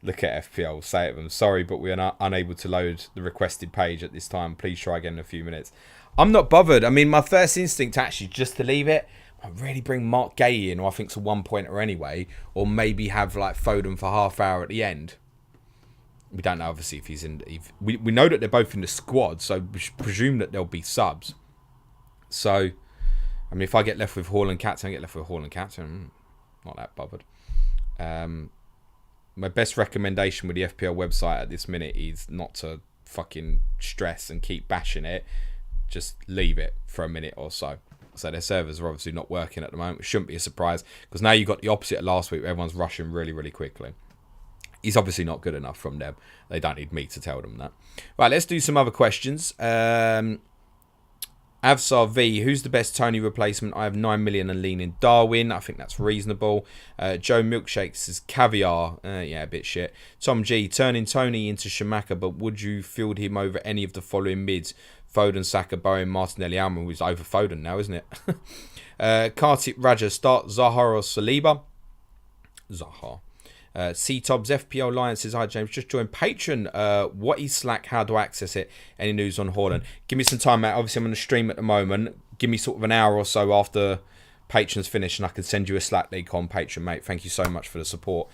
look at FPL, say to them, sorry, but we are unable to load the requested page at this time. Please try again in a few minutes. I'm not bothered. I mean, my first instinct actually just to leave it. I'd really bring Mark Gay in, who I think's a one-pointer anyway, or maybe have like Foden for half hour at the end. We don't know, obviously, if he's in. We know that they're both in the squad, so we should presume that there'll be subs. So, I mean, if I get left with Haaland captain, I get left with Haaland captain. Not that bothered. My best recommendation with the FPL website at this minute is not to fucking stress and keep bashing it. Just leave it for a minute or so. So their servers are obviously not working at the moment. It shouldn't be a surprise, because now you've got the opposite of last week, where everyone's rushing really, really quickly. He's obviously not good enough from them. They don't need me to tell them that. Right, let's do some other questions. Avsar V, who's the best Tony replacement? I have 9 million and lean in Darwin. I think that's reasonable. Joe Milkshake says caviar. Yeah, a bit shit. Tom G, turning Tony into Shamaka, but would you field him over any of the following mids? Foden, Saka, Bowen, Martinelli, Alman, who's over Foden now, isn't it? Kartik Raja, start Zaha or Saliba? Zaha. C-Tobs, FPL Lion says, hi James, just joined Patreon. What is Slack? How do I access it? Any news on Haaland? Give me some time, mate. Obviously, I'm on the stream at the moment. Give me sort of an hour or so after Patreon's finished, and I can send you a Slack link on Patreon, mate. Thank you so much for the support.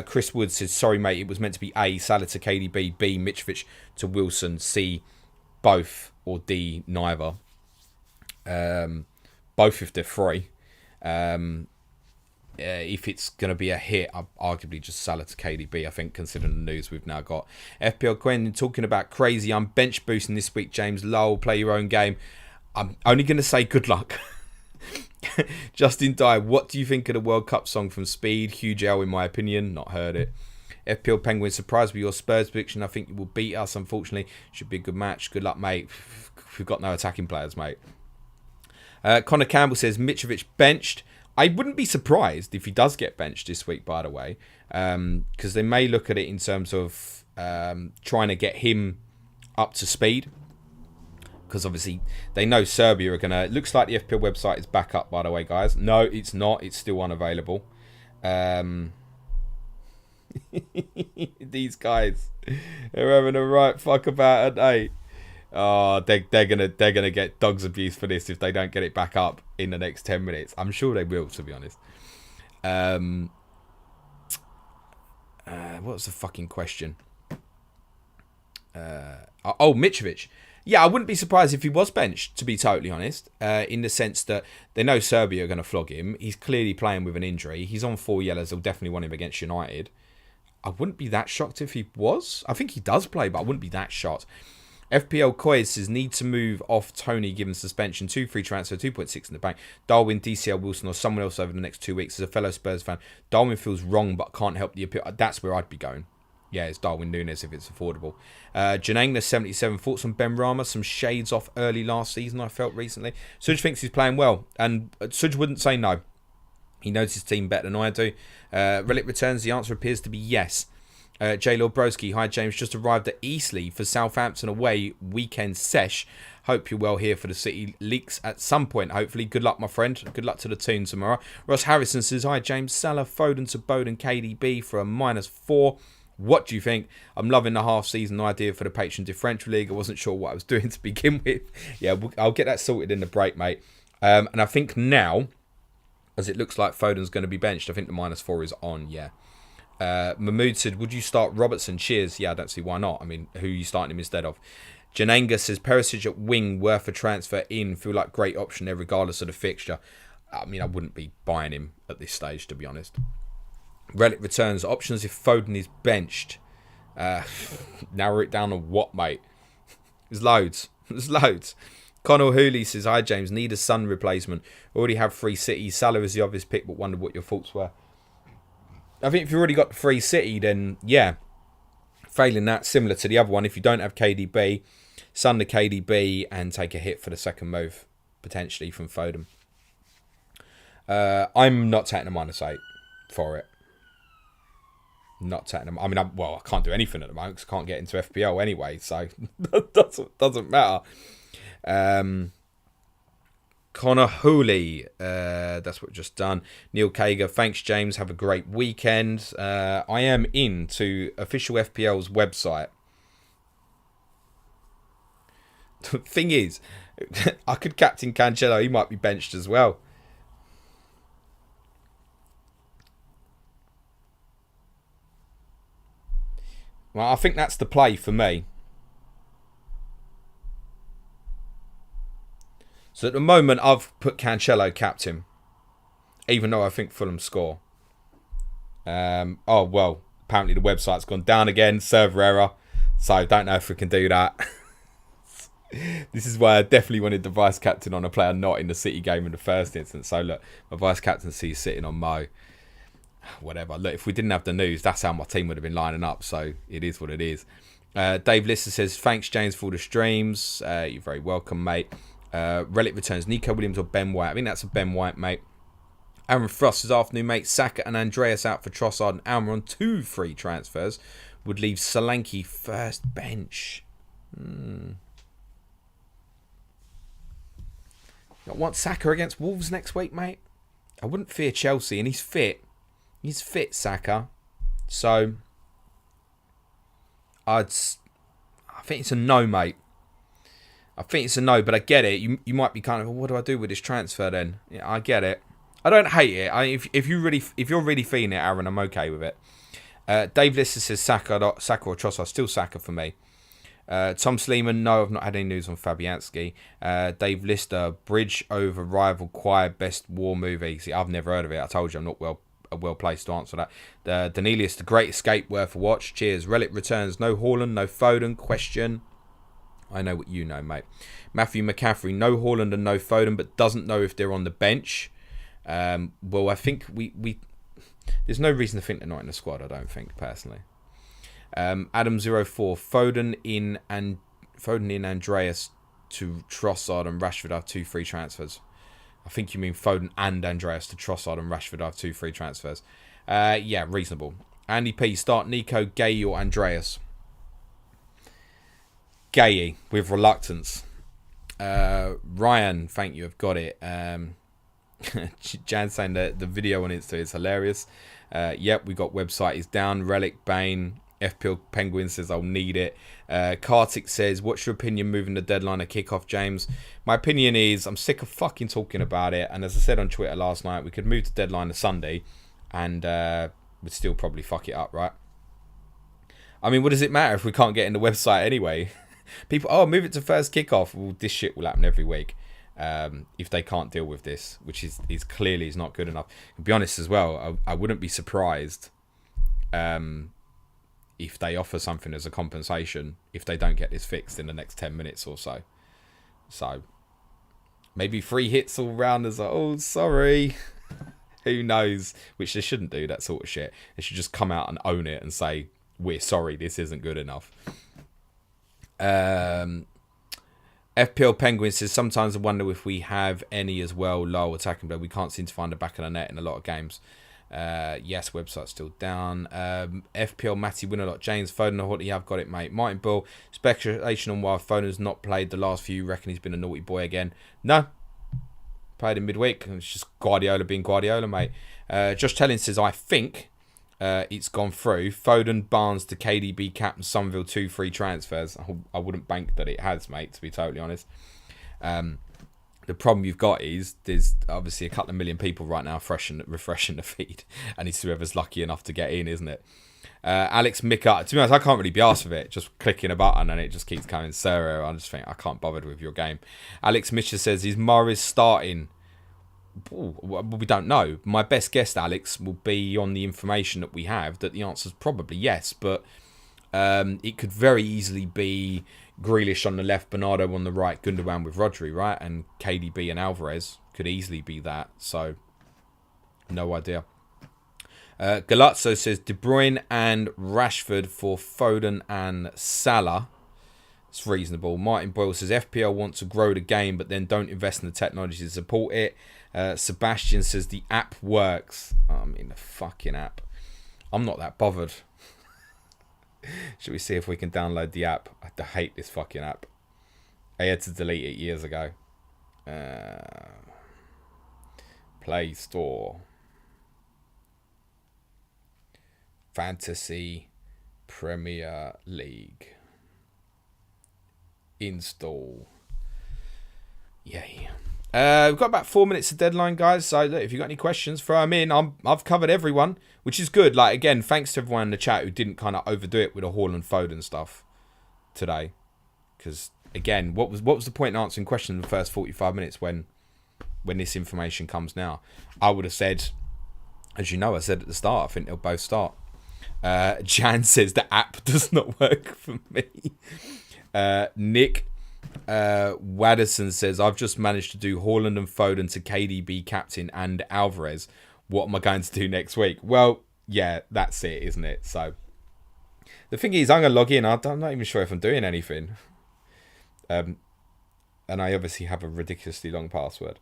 Chris Wood says, sorry, mate, it was meant to be A, Salah to KDB, B, Mitrovic to Wilson, C, both, or D, neither. Both if they're free. If it's going to be a hit, I'd arguably just Salah to KDB, I think, considering the news we've now got. FPL Quinn talking about crazy. I'm bench boosting this week, James. Lol, play your own game. I'm only going to say good luck. Justin Dye, what do you think of the World Cup song from Speed? Huge L in my opinion. Not heard it. FPL Penguin, surprised with your Spurs prediction. I think you will beat us, unfortunately. Should be a good match. Good luck, mate. We've got no attacking players, mate. Connor Campbell says, Mitrovic benched. I wouldn't be surprised if he does get benched this week, by the way. Because they may look at it in terms of trying to get him up to speed. Because obviously they know Serbia are going to... It looks like the FPL website is back up, by the way, guys. No, it's not. It's still unavailable. These guys are having a right fuck about it, eh? Oh, they're gonna get dogs abuse for this if they don't get it back up in the next 10 minutes. I'm sure they will, to be honest. What was the fucking question? Mitrovic. Yeah, I wouldn't be surprised if he was benched, to be totally honest. In the sense that they know Serbia are going to flog him. He's clearly playing with an injury. He's on 4 yellows. They'll definitely want him against United. I wouldn't be that shocked if he was. I think he does play, but I wouldn't be that shocked. FPL Coy says, need to move off Tony given suspension. 2 free transfer, 2.6 in the bank. Darwin, DCL Wilson, or someone else over the next 2 weeks. As a fellow Spurs fan, Darwin feels wrong but can't help the appeal. That's where I'd be going. Yeah, it's Darwin Núñez if it's affordable. Janangna 77, thoughts on Ben Rama. Some shades off early last season, I felt recently. Suj thinks he's playing well, and Suj wouldn't say no. He knows his team better than I do. Relic returns, the answer appears to be yes. J. Lord Broski, hi James, just arrived at Eastleigh for Southampton away weekend sesh. Hope you're well here for the City leaks at some point, hopefully. Good luck, my friend. Good luck to the tune tomorrow. Ross Harrison says, hi James, Salah, Foden to Boden, KDB for a -4. What do you think? I'm loving the half-season idea for the Patreon Differential League. I wasn't sure what I was doing to begin with. Yeah, I'll get that sorted in the break, mate. And I think now, as it looks like Foden's going to be benched, I think the -4 is on, yeah. Mahmood said, would you start Robertson? Cheers. Yeah, I don't see why not. I mean, who are you starting him instead of? Jananga says, Perisic at wing, worth a transfer in. Feel like great option there regardless of the fixture. I mean, I wouldn't be buying him at this stage, to be honest. Relic returns. Options if Foden is benched. Narrow it down to what, mate? There's loads. There's loads. Connell Hooley says, hi James, need a Sun replacement. Already have 3 City. Salah is the obvious pick, but wondered what your thoughts were. I think if you've already got 3 City, then yeah. Failing that, similar to the other one, if you don't have KDB, Sun to KDB and take a hit for the second move, potentially, from Foden. I'm not taking a -8 for it. Not taking them. I mean, I can't do anything at the moment because I can't get into FPL anyway, so that doesn't matter. Connor Hooley, that's what we've just done. Neil Kager, thanks James, have a great weekend. I am into official FPL's website. The thing is, I could captain Cancelo, he might be benched as well. Well, I think that's the play for me. So at the moment, I've put Cancelo captain, even though I think Fulham score. Oh, well, apparently the website's gone down again, server error. So I don't know if we can do that. This is why I definitely wanted the vice captain on a player not in the City game in the first instance. So look, my vice captaincy is sitting on Mo. Whatever. Look, if we didn't have the news, that's how my team would have been lining up. So it is what it is. Dave Lister says, thanks, James, for all the streams. You're very welcome, mate. Relic returns. Nico Williams or Ben White? I think that's a Ben White, mate. Aaron Frost this afternoon, mate. Saka and Andreas out for Trossard and Almer on 2 free transfers. Would leave Solanke first bench. I want Saka against Wolves next week, mate. I wouldn't fear Chelsea, and he's fit. He's fit, Saka. So, I think it's a no, mate. I think it's a no, but I get it. You might be kind of, well, what do I do with this transfer then? Yeah, I get it. I don't hate it. If you're really feeling it, Aaron, I'm okay with it. Dave Lister says Saka or Trossard. Still Saka for me. Tom Sleeman, no, I've not had any news on Fabianski. Dave Lister, Bridge over Rival Choir, best war movie. See, I've never heard of it. I told you I'm not well placed to answer that. Danelius, The Great Escape, worth a watch. Cheers. Relic returns. No Haaland, no Foden. Question. I know what you know, mate. Matthew McCaffrey, no Haaland and no Foden, but doesn't know if they're on the bench. Well, I think we there's no reason to think they're not in the squad, I don't think, personally. Adam04, Foden in Andreas to Trossard and Rashford have 2 free transfers. I think you mean Foden and Andreas to Trossard and Rashford have 2 free transfers. Yeah, reasonable. Andy P, start Nico, Gay or Andreas? Gay with reluctance. Ryan, thank you, I've got it. Jan saying that the video on Insta is hilarious. Yep, we got website is down. Relic, Bane, FPL Penguin says I'll need it. Kartik says, what's your opinion moving the deadline to kickoff, James? My opinion is I'm sick of fucking talking about it. And as I said on Twitter last night, we could move the deadline to Sunday and we'd still probably fuck it up, right? I mean, what does it matter if we can't get in the website anyway? People, move it to first kickoff. Well, this shit will happen every week. If they can't deal with this, which is clearly is not good enough. To be honest as well, I wouldn't be surprised if they offer something as a compensation if they don't get this fixed in the next 10 minutes or so. So maybe 3 hits all round as sorry. Who knows? Which they shouldn't do, that sort of shit. They should just come out and own it and say, we're sorry, this isn't good enough. FPL Penguin says, sometimes I wonder if we have any as well. Low attacking, but we can't seem to find the back of the net in a lot of games. Yes, website's still down. FPL Matty Winner. James Foden. What do you have? Got it, mate. Martin Bull. Speculation on why Foden's not played the last few. Reckon he's been a naughty boy again. No. Played in midweek. It's just Guardiola being Guardiola, mate. Josh Telling says, I think it's gone through. Foden, Barnes to KDB, Captain Sunville, 2 free transfers. I wouldn't bank that it has, mate, to be totally honest. The problem you've got is there's obviously a couple of million people right now refreshing the feed, and it's whoever's lucky enough to get in, isn't it? Alex Mika, to be honest, I can't really be asked with it. Just clicking a button and it just keeps coming Sero. I just think I can't bother with your game. Alex Misha says, is Morris starting? Ooh, we don't know. My best guess, Alex, will be on the information that we have that the answer is probably yes, but it could very easily be Grealish on the left, Bernardo on the right, Gundogan with Rodri, right? And KDB and Alvarez could easily be that. So, no idea. Galazzo says De Bruyne and Rashford for Foden and Salah. It's reasonable. Martin Boyle says FPL wants to grow the game, but then don't invest in the technology to support it. Sebastian says the app works. I mean, the fucking app. I'm not that bothered. Should we see if we can download the app? I hate this fucking app. I had to delete it years ago. Play Store. Fantasy Premier League. Install. Yay. We've got about 4 minutes of deadline, guys. So look, if you've got any questions, throw them in. I've covered everyone, which is good. Like, again, thanks to everyone in the chat who didn't kind of overdo it with the Haaland Foden stuff today. Because, again, what was the point in answering questions in the first 45 minutes when this information comes now? I would have said, as you know, I said at the start, I think they'll both start. Jan says the app does not work for me. Nick Wadderson says, I've just managed to do Haaland and Foden to KDB captain and Alvarez. What am I going to do next week? Well, yeah, that's it, isn't it? So the thing is, I'm going to log in. I'm not even sure if I'm doing anything. And I obviously have a ridiculously long password.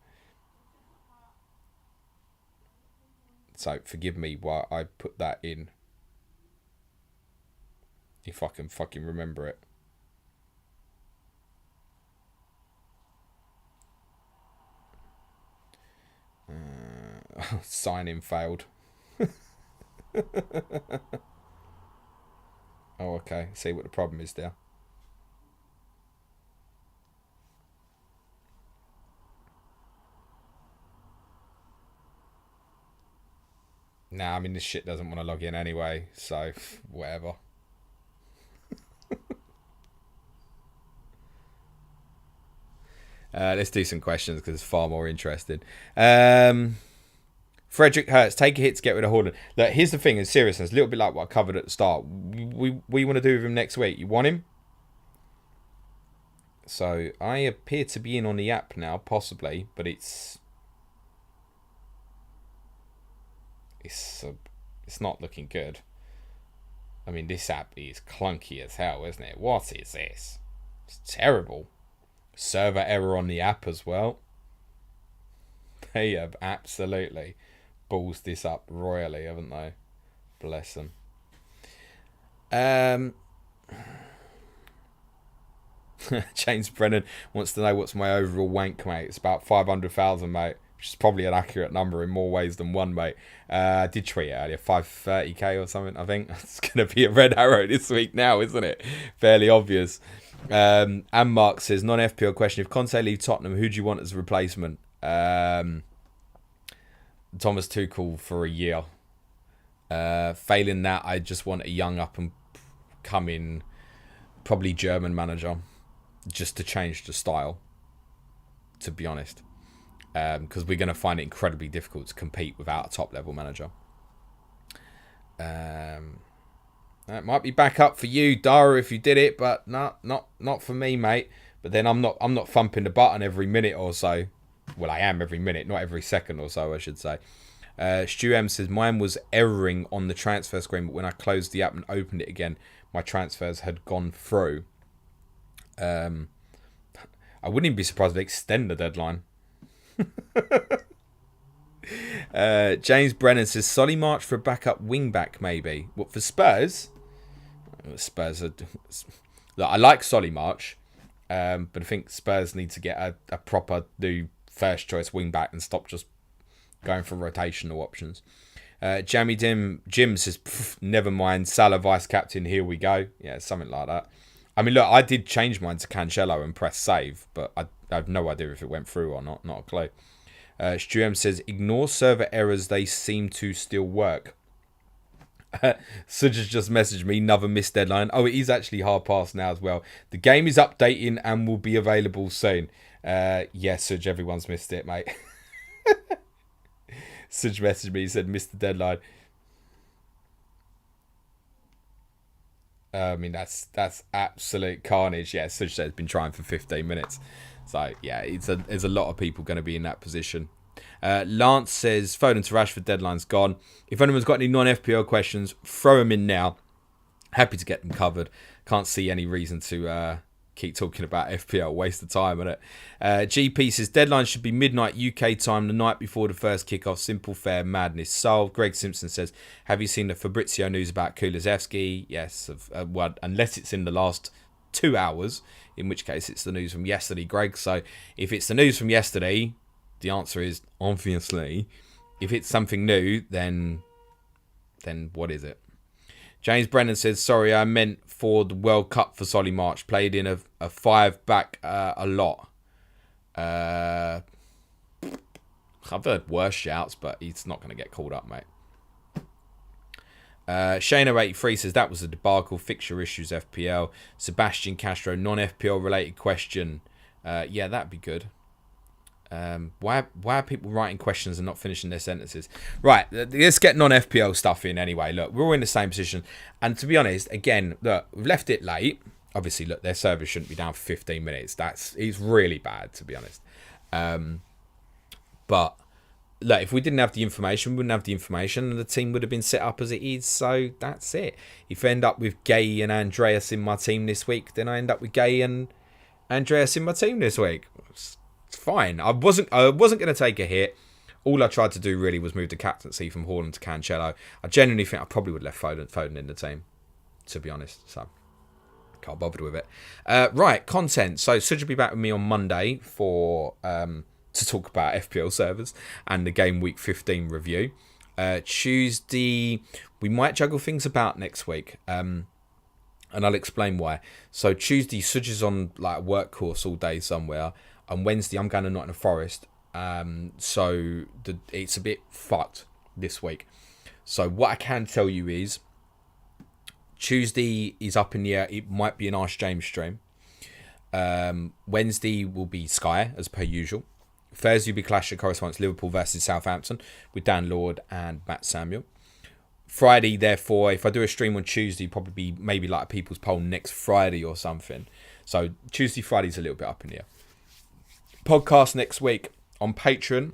So forgive me while I put that in. If I can fucking remember it. Sign-in failed. Oh, okay. See what the problem is there. Nah, I mean, this shit doesn't want to log in anyway, so whatever. Let's do some questions because it's far more interesting. Frederick Hertz, take a hit to get rid of Haaland. Look, here's the thing, in seriousness, a little bit like what I covered at the start. We want to do with him next week. You want him? So I appear to be in on the app now, possibly, but it's not looking good. I mean, this app is clunky as hell, isn't it? What is this? It's terrible. Server error on the app as well. They have absolutely balls this up royally, haven't they? Bless them. James Brennan wants to know what's my overall wank, mate. It's about 500,000, mate, which is probably an accurate number in more ways than one, mate. I did tweet it earlier, 530k or something, I think. It's going to be a red arrow this week now, isn't it? Fairly obvious. And Mark says, non-FPL question, if Conte leaves Tottenham, who do you want as a replacement? Thomas Tuchel for a year. Failing that, I just want a young up and coming, probably German manager, just to change the style, to be honest. Because we're going to find it incredibly difficult to compete without a top level manager. That might be back up for you, Dara, if you did it, but not for me, mate. But then I'm not thumping the button every minute or so. Well, I am every minute, not every second or so, I should say. Stu M says, mine was erroring on the transfer screen, but when I closed the app and opened it again, my transfers had gone through. I wouldn't even be surprised if they extend the deadline. James Brennan says, Solly March for a backup wing-back, maybe. What, for Spurs? Spurs are... Look, I like Solly March, but I think Spurs need to get a proper new first-choice wing-back and stop just going for rotational options. Jamie Jim says, never mind, Salah vice-captain, here we go. Yeah, something like that. I mean, look, I did change mine to Cancelo and press save, but I have no idea if it went through or not. Not a clue. Stu M says, ignore server errors, they seem to still work. Suj has just messaged me, another missed deadline. Oh, it is actually hard past now as well. The game is updating and will be available soon. Yes, Suj, everyone's missed it, mate. Suj messaged me, he said, missed the deadline. I mean, that's absolute carnage. Yeah, Suj said it's been trying for 15 minutes. So, yeah, there's a lot of people going to be in that position. Lance says, Foden to Rashford deadline's gone. If anyone's got any non-FPL questions, throw them in now. Happy to get them covered. Can't see any reason to keep talking about FPL. Waste of time on it. GP says, deadline should be midnight UK time the night before the first kickoff. Simple, fair, madness solved. Greg Simpson says, have you seen the Fabrizio news about Kulusevski? Yes, well, unless it's in the last 2 hours, in which case it's the news from yesterday, Greg. So if it's the news from yesterday, the answer is obviously. If it's something new, then what is it? James Brennan says, sorry, I meant for the World Cup for Solly March. Played in a 5-back a lot. I've heard worse shouts, but he's not going to get called up, mate. Shano83 says, that was a debacle. Fixture issues, FPL. Sebastian Castro, non-FPL related question. Yeah, that'd be good. Why are people writing questions and not finishing their sentences? Right, let's get non-FPL stuff in anyway. Look, we're all in the same position. And to be honest, again, look, we've left it late. Obviously, look, their service shouldn't be down for 15 minutes. It's really bad, to be honest. But look, if we didn't have the information, we wouldn't have the information, and the team would have been set up as it is. So that's it. If I end up with Gay and Andreas in my team this week, then I end up with Gay and Andreas in my team this week. It's fine. I wasn't going to take a hit. All I tried to do really was move the captaincy from Haaland to Cancelo. I genuinely think I probably would have left Foden in the team, to be honest. So can't bother with it. Right, content. So Suj will be back with me on Monday for to talk about FPL servers and the game week 15 review. Tuesday, we might juggle things about next week. And I'll explain why. So Tuesday, Suj is on like a work course all day somewhere. On Wednesday, I'm going to Nottingham Forest. So it's a bit fucked this week. So what I can tell you is Tuesday is up in the air. It might be an Ask James stream. Wednesday will be Sky, as per usual. Thursday will be Clash of Correspondence, Liverpool versus Southampton with Dan Lord and Matt Samuel. Friday, therefore, if I do a stream on Tuesday, probably be maybe like a People's Poll next Friday or something. So Tuesday, Friday's a little bit up in the air. Podcast next week on Patreon,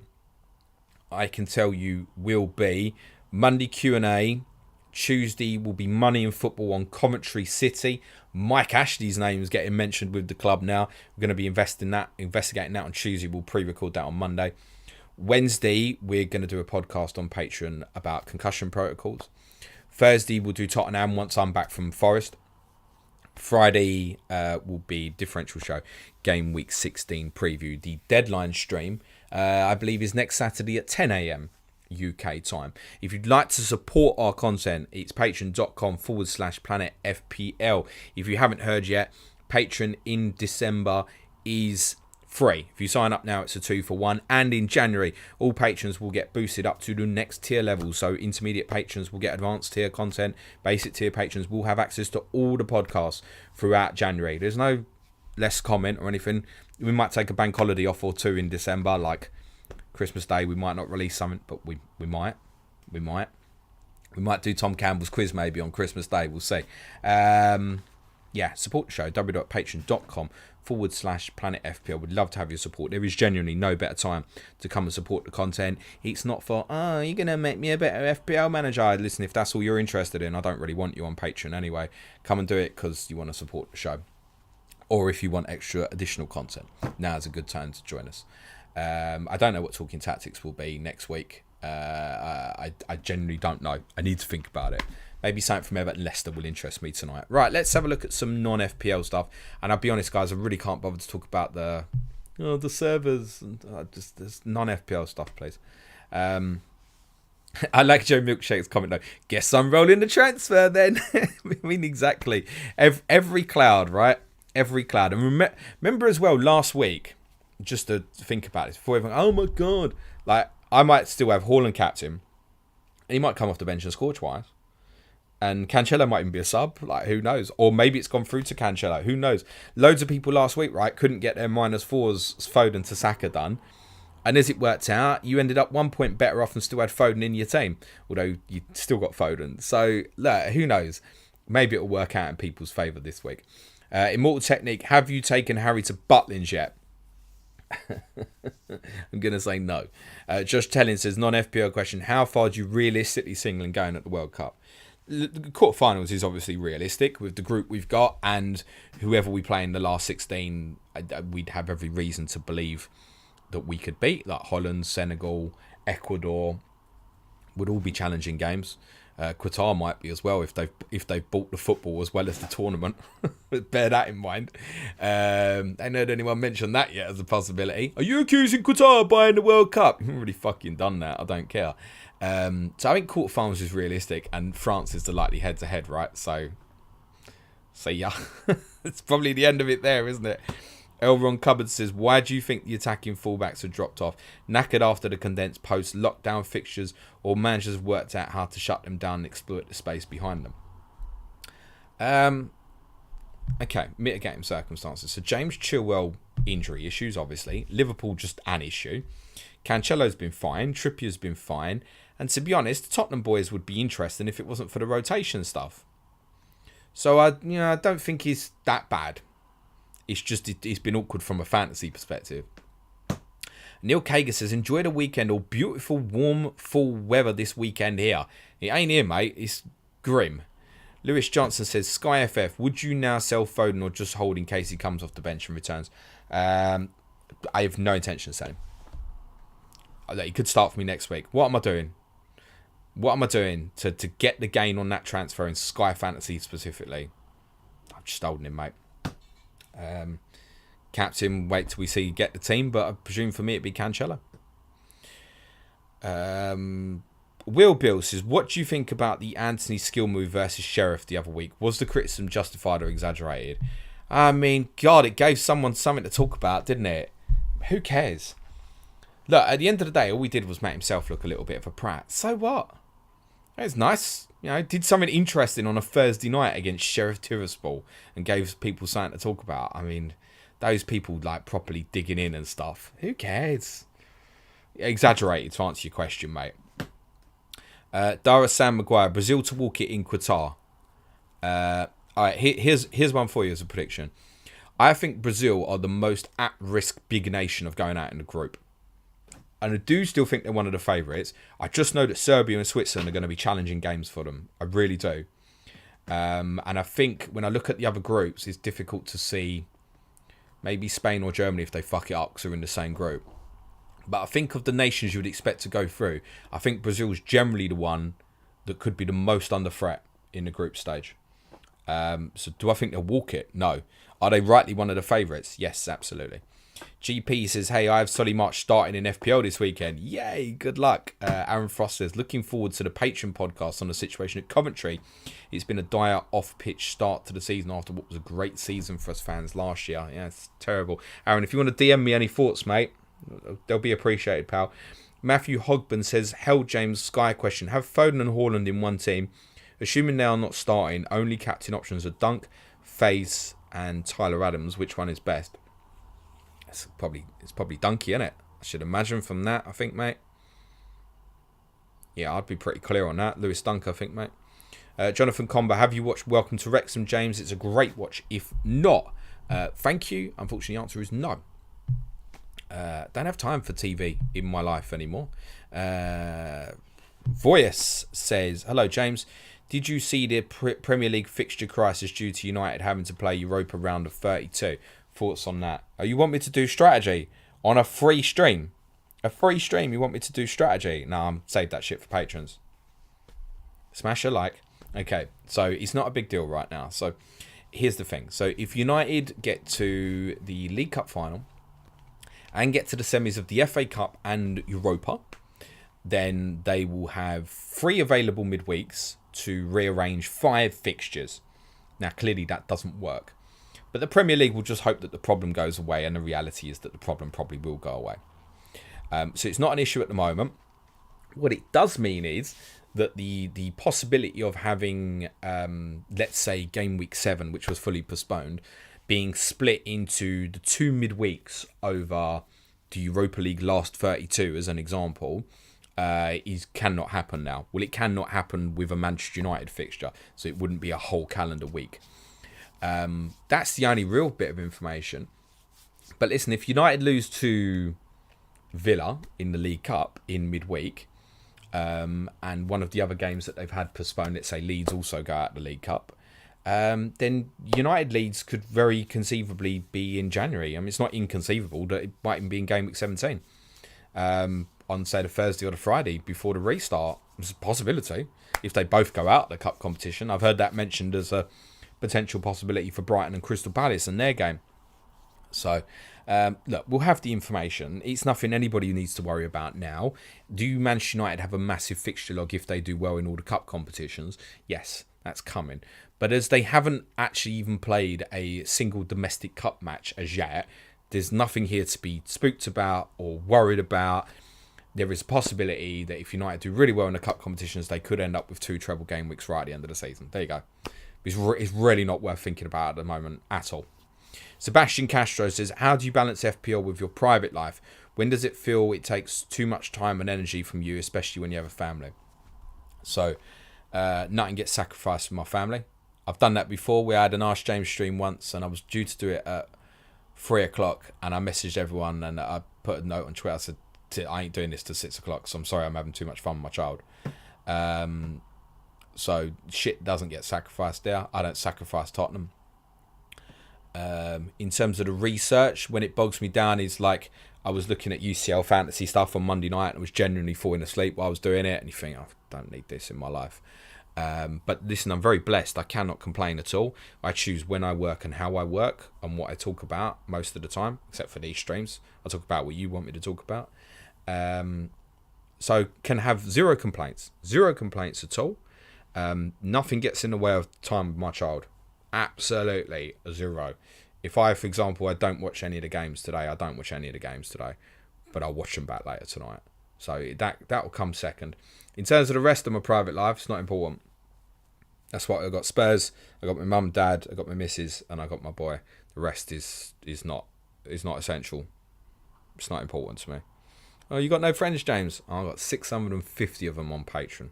I can tell you, will be Monday Q&A. Tuesday will be Money and Football on Commentary City. Mike Ashley's name is getting mentioned with the club now. We're going to be investigating that on Tuesday. We'll pre-record that on Monday. Wednesday, we're going to do a podcast on Patreon about concussion protocols. Thursday, we'll do Tottenham once I'm back from Forest. Friday will be differential show, game week 16 preview. The deadline stream, I believe, is next Saturday at 10 a.m. UK time. If you'd like to support our content, it's patreon.com/Planet FPL. If you haven't heard yet, Patreon in December is free. If you sign up now, it's a 2-for-1. And in January, all patrons will get boosted up to the next tier level. So intermediate patrons will get advanced tier content. Basic tier patrons will have access to all the podcasts throughout January. There's no less comment or anything. We might take a bank holiday off or two in December, like Christmas Day. We might not release something, but we might. We might do Tom Campbell's quiz maybe on Christmas Day. We'll see. Yeah, support the show. www.patreon.com/Planet FPL. Would love to have your support. There is genuinely no better time to come and support the content. It's not for, you're going to make me a better FPL manager. Listen, if that's all you're interested in, I don't really want you on Patreon anyway. Come and do it because you want to support the show. Or if you want extra additional content, now's a good time to join us. I don't know what Talking Tactics will be next week. I genuinely don't know. I need to think about it. Maybe something from Everton Leicester will interest me tonight. Right, let's have a look at some non-FPL stuff. And I'll be honest, guys, I really can't bother to talk about the servers. Just there's non-FPL stuff, please. I like Joe Milkshake's comment though. Guess I'm rolling the transfer then. I mean, exactly. Every cloud, right? Every cloud. And remember as well, last week, just to think about this, before everyone, oh my God. Like, I might still have Haaland captain. And he might come off the bench and score twice. And Cancelo might even be a sub. Like, who knows? Or maybe it's gone through to Cancelo. Who knows? Loads of people last week, right, couldn't get their -4s Foden to Saka done. And as it worked out, you ended up 1 point better off and still had Foden in your team. Although you still got Foden. So, look, who knows? Maybe it'll work out in people's favour this week. Immortal Technique, have you taken Harry to Butlins yet? I'm going to say no. Josh Telling says, non-FPL question, how far do you realistically see England going at the World Cup? The quarterfinals is obviously realistic with the group we've got, and whoever we play in the last 16, we'd have every reason to believe that we could beat, like Holland, Senegal, Ecuador, would all be challenging games. Qatar might be as well if they've bought the football as well as the tournament. Bear that in mind. I haven't heard anyone mention that yet as a possibility. Are you accusing Qatar of buying the World Cup? You haven't really fucking done that. I don't care. So I think quarterfinals is realistic, and France is the likely head-to-head, right? So yeah, it's probably the end of it there, isn't it? Elron Cupboard says, why do you think the attacking fullbacks have dropped off? Knackered after the condensed post-lockdown fixtures, or managers have worked out how to shut them down and exploit the space behind them? Okay, mitigating circumstances. So James Chilwell injury issues, obviously. Liverpool just an issue. Cancelo's been fine. Trippier's been fine. And to be honest, Tottenham boys would be interesting if it wasn't for the rotation stuff. So I don't think he's that bad. It's just it's been awkward from a fantasy perspective. Neil Kager says, enjoy the weekend or beautiful, warm, full weather this weekend here. It ain't here, mate. It's grim. Lewis Johnson says, Sky FF, would you now sell Foden or just hold in case he comes off the bench and returns? I have no intention of selling. He could start for me next week. What am I doing? What am I doing to get the gain on that transfer in Sky Fantasy specifically? I'm just holding him, mate. Captain, wait till we see you get the team, but I presume for me it'd be Cancelo. Will Bill says, what do you think about the Anthony skill move versus Sheriff the other week? Was the criticism justified or exaggerated? I mean, God, it gave someone something to talk about, didn't it? Who cares? Look, at the end of the day, all we did was make himself look a little bit of a prat. So what? It was nice. Did something interesting on a Thursday night against Sheriff Tiraspol and gave people something to talk about. I mean, those people like properly digging in and stuff. Who cares? Exaggerated to answer your question, mate. Dara Sam Maguire, Brazil to walk it in Qatar. All right, here's one for you as a prediction. I think Brazil are the most at-risk big nation of going out in the group. And I do still think they're one of the favourites. I just know that Serbia and Switzerland are going to be challenging games for them. I really do. And I think when I look at the other groups, it's difficult to see maybe Spain or Germany if they fuck it up because they're in the same group. But I think of the nations you would expect to go through, I think Brazil's generally the one that could be the most under threat in the group stage. So do I think they'll walk it? No. Are they rightly one of the favourites? Yes, absolutely. GP says, hey, I have Solly March starting in FPL this weekend. Yay, good luck. Aaron Frost says, looking forward to the Patreon podcast on the situation at Coventry. It's been a dire off-pitch start to the season after what was a great season for us fans last year. Yeah, it's terrible. Aaron, if you want to DM me any thoughts, mate, they'll be appreciated, pal. Matthew Hogburn says, Hell James Sky question. Have Foden and Haaland in one team? Assuming they are not starting, only captain options are Dunk, FaZe and Tyler Adams. Which one is best? It's probably Dunky, isn't it? I should imagine from that, I think, mate. Yeah, I'd be pretty clear on that. Lewis Dunk, I think, mate. Jonathan Comber, have you watched Welcome to Wrexham, James? It's a great watch. If not, thank you. Unfortunately, the answer is no. Don't have time for TV in my life anymore. Voyas says, hello, James. Did you see the Premier League fixture crisis due to United having to play Europa round of 32? Thoughts on that? Oh, you want me to do strategy on a free stream? A free stream, you want me to do strategy? No, I'm save that shit for patrons. Smash a like. Okay, so it's not a big deal right now. So here's the thing. So if United get to the League Cup final and get to the semis of the FA Cup and Europa, then they will have 3 available midweeks to rearrange 5 fixtures. Now, clearly that doesn't work. But the Premier League will just hope that the problem goes away, and the reality is that the problem probably will go away. So it's not an issue at the moment. What it does mean is that the possibility of having, let's say, Game Week 7, which was fully postponed, being split into the 2 midweeks over the Europa League last 32, as an example, cannot happen now. Well, it cannot happen with a Manchester United fixture, so it wouldn't be a whole calendar week. That's the only real bit of information. But listen, if United lose to Villa in the League Cup in midweek, and one of the other games that they've had postponed, let's say Leeds also go out the League Cup, then United Leeds could very conceivably be in January. I mean, it's not inconceivable that it might even be in Game Week 17. On, say, the Thursday or the Friday before the restart. It's a possibility if they both go out the cup competition. I've heard that mentioned as a potential possibility for Brighton and Crystal Palace in their game. So, look, we'll have the information. It's nothing anybody needs to worry about now. Do Manchester United have a massive fixture log if they do well in all the cup competitions? Yes, that's coming. But as they haven't actually even played a single domestic cup match as yet, there's nothing here to be spooked about or worried about. There is a possibility that if United do really well in the cup competitions, they could end up with 2 treble game weeks right at the end of the season. There you go. It's really not worth thinking about at the moment at all. Sebastian Castro says, how do you balance FPL with your private life? When does it feel it takes too much time and energy from you, especially when you have a family? So, nothing gets sacrificed for my family. I've done that before. We had an Ask James stream once, and I was due to do it at 3 o'clock, and I messaged everyone, and I put a note on Twitter. I said, I ain't doing this till 6 o'clock, so I'm sorry I'm having too much fun with my child. So shit doesn't get sacrificed there. I don't sacrifice Tottenham. In terms of the research, when it bogs me down, is like I was looking at UCL fantasy stuff on Monday night and I was genuinely falling asleep while I was doing it, and you think, I don't need this in my life. But listen, I'm very blessed. I cannot complain at all. I choose when I work and how I work and what I talk about most of the time, except for these streams. I talk about what you want me to talk about. So can have zero complaints at all. Nothing gets in the way of time with my child. Absolutely zero. If I, for example, I don't watch any of the games today, but I'll watch them back later tonight. So that will come second. In terms of the rest of my private life, it's not important. That's what I got. Spurs, I got my mum, dad, I got my missus, and I got my boy. The rest is not essential. It's not important to me. Oh, you got no friends, James? Oh, I've got 650 of them on Patreon.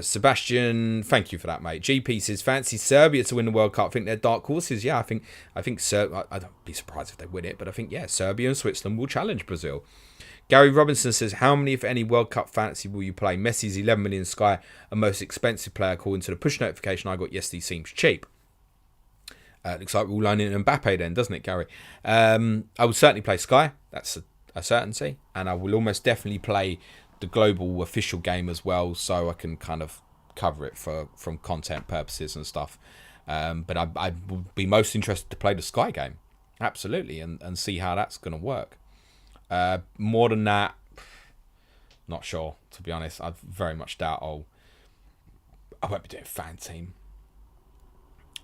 Sebastian, thank you for that, mate. GP says, fancy Serbia to win the World Cup. I think they're dark horses. Yeah, I think I don't be surprised if they win it, but I think, yeah, Serbia and Switzerland will challenge Brazil. Gary Robinson says, how many, if any, World Cup fantasy will you play? Messi's 11 million Sky, a most expensive player, according to the push notification I got yesterday, seems cheap. Looks like we're all lining Mbappe then, doesn't it, Gary? I will certainly play Sky. That's a certainty. And I will almost definitely play the global official game as well, so I can kind of cover it from content purposes and stuff. But I would be most interested to play the Sky game. Absolutely. And see how that's going to work. More than that, not sure, to be honest. I very much doubt I won't be doing fan team.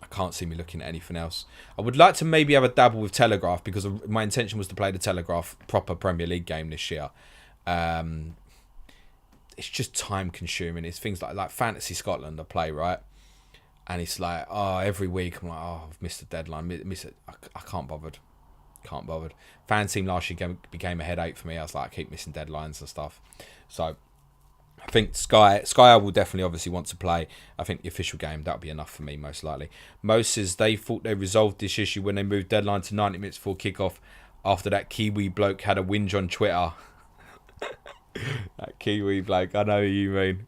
I can't see me looking at anything else. I would like to maybe have a dabble with Telegraph, because my intention was to play the Telegraph proper Premier League game this year. It's just time consuming. It's things like Fantasy Scotland I play, right? And it's like, every week I'm like, I've missed the deadline. Miss it. I can't bothered. Fan team last year became a headache for me. I was like, I keep missing deadlines and stuff. So I think Sky I will definitely obviously want to play. I think the official game, that'll be enough for me most likely. Mo says they thought they resolved this issue when they moved deadline to 90 minutes before kickoff after that Kiwi bloke had a whinge on Twitter. That Kiwi bloke, I know who you mean.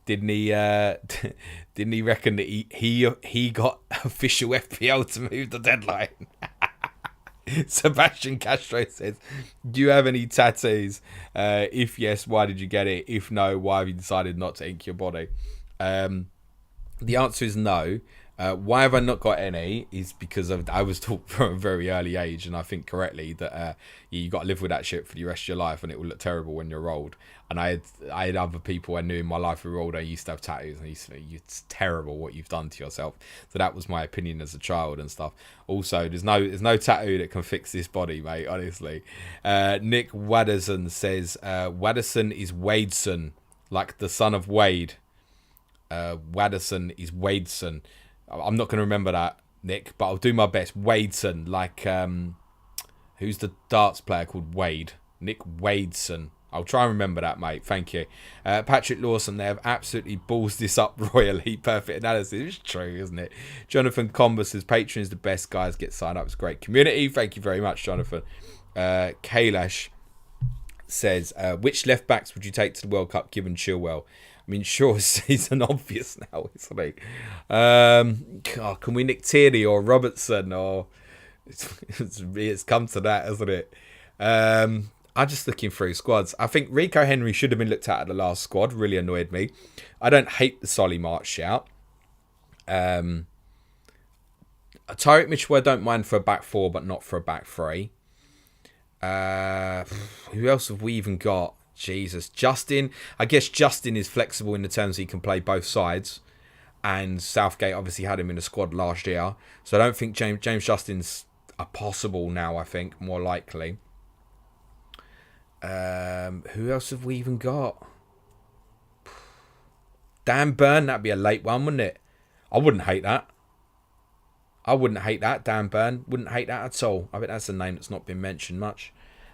Didn't he reckon that he got official FPL to move the deadline? Sebastian Castro says, do you have any tattoos? If yes, why did you get it? If no, why have you decided not to ink your body? The answer is no. Why have I not got any is because I was taught from a very early age, and I think correctly, that you got to live with that shit for the rest of your life, and it will look terrible when you're old. And I had other people I knew in my life who were older, used to have tattoos, and I used to think, it's terrible what you've done to yourself. So that was my opinion as a child and stuff. Also, there's no tattoo that can fix this body, mate, honestly. Nick Wadderson says, Wadderson is Wadeson, like the son of Wade. Wadderson is Wadeson. I'm not going to remember that, Nick, but I'll do my best. Wadeson, like, who's the darts player called Wade? Nick Wadeson. I'll try and remember that, mate. Thank you. Patrick Lawson, they have absolutely balls this up royally. Perfect analysis. It's true, isn't it? Jonathan Comber says, Patreon is the best, guys. Get signed up. It's a great community. Thank you very much, Jonathan. Kailash says, which left backs would you take to the World Cup given Chilwell? I mean, sure, he's an obvious now, isn't he? Can we nick Tierney or Robertson? Or it's come to that, hasn't it? I'm just looking through squads. I think Rico Henry should have been looked at the last squad. Really annoyed me. I don't hate the Solly March shout. Tyreek Mitchell I don't mind for a back four, but not for a back three. Who else have we even got? Jesus. Justin. I guess Justin is flexible in the terms he can play both sides. And Southgate obviously had him in the squad last year. So I don't think James Justin's a possible now, I think. More likely. Who else have we even got? Dan Burn. That'd be a late one, wouldn't it? I wouldn't hate that. Dan Burn. Wouldn't hate that at all. I think that's a name that's not been mentioned much.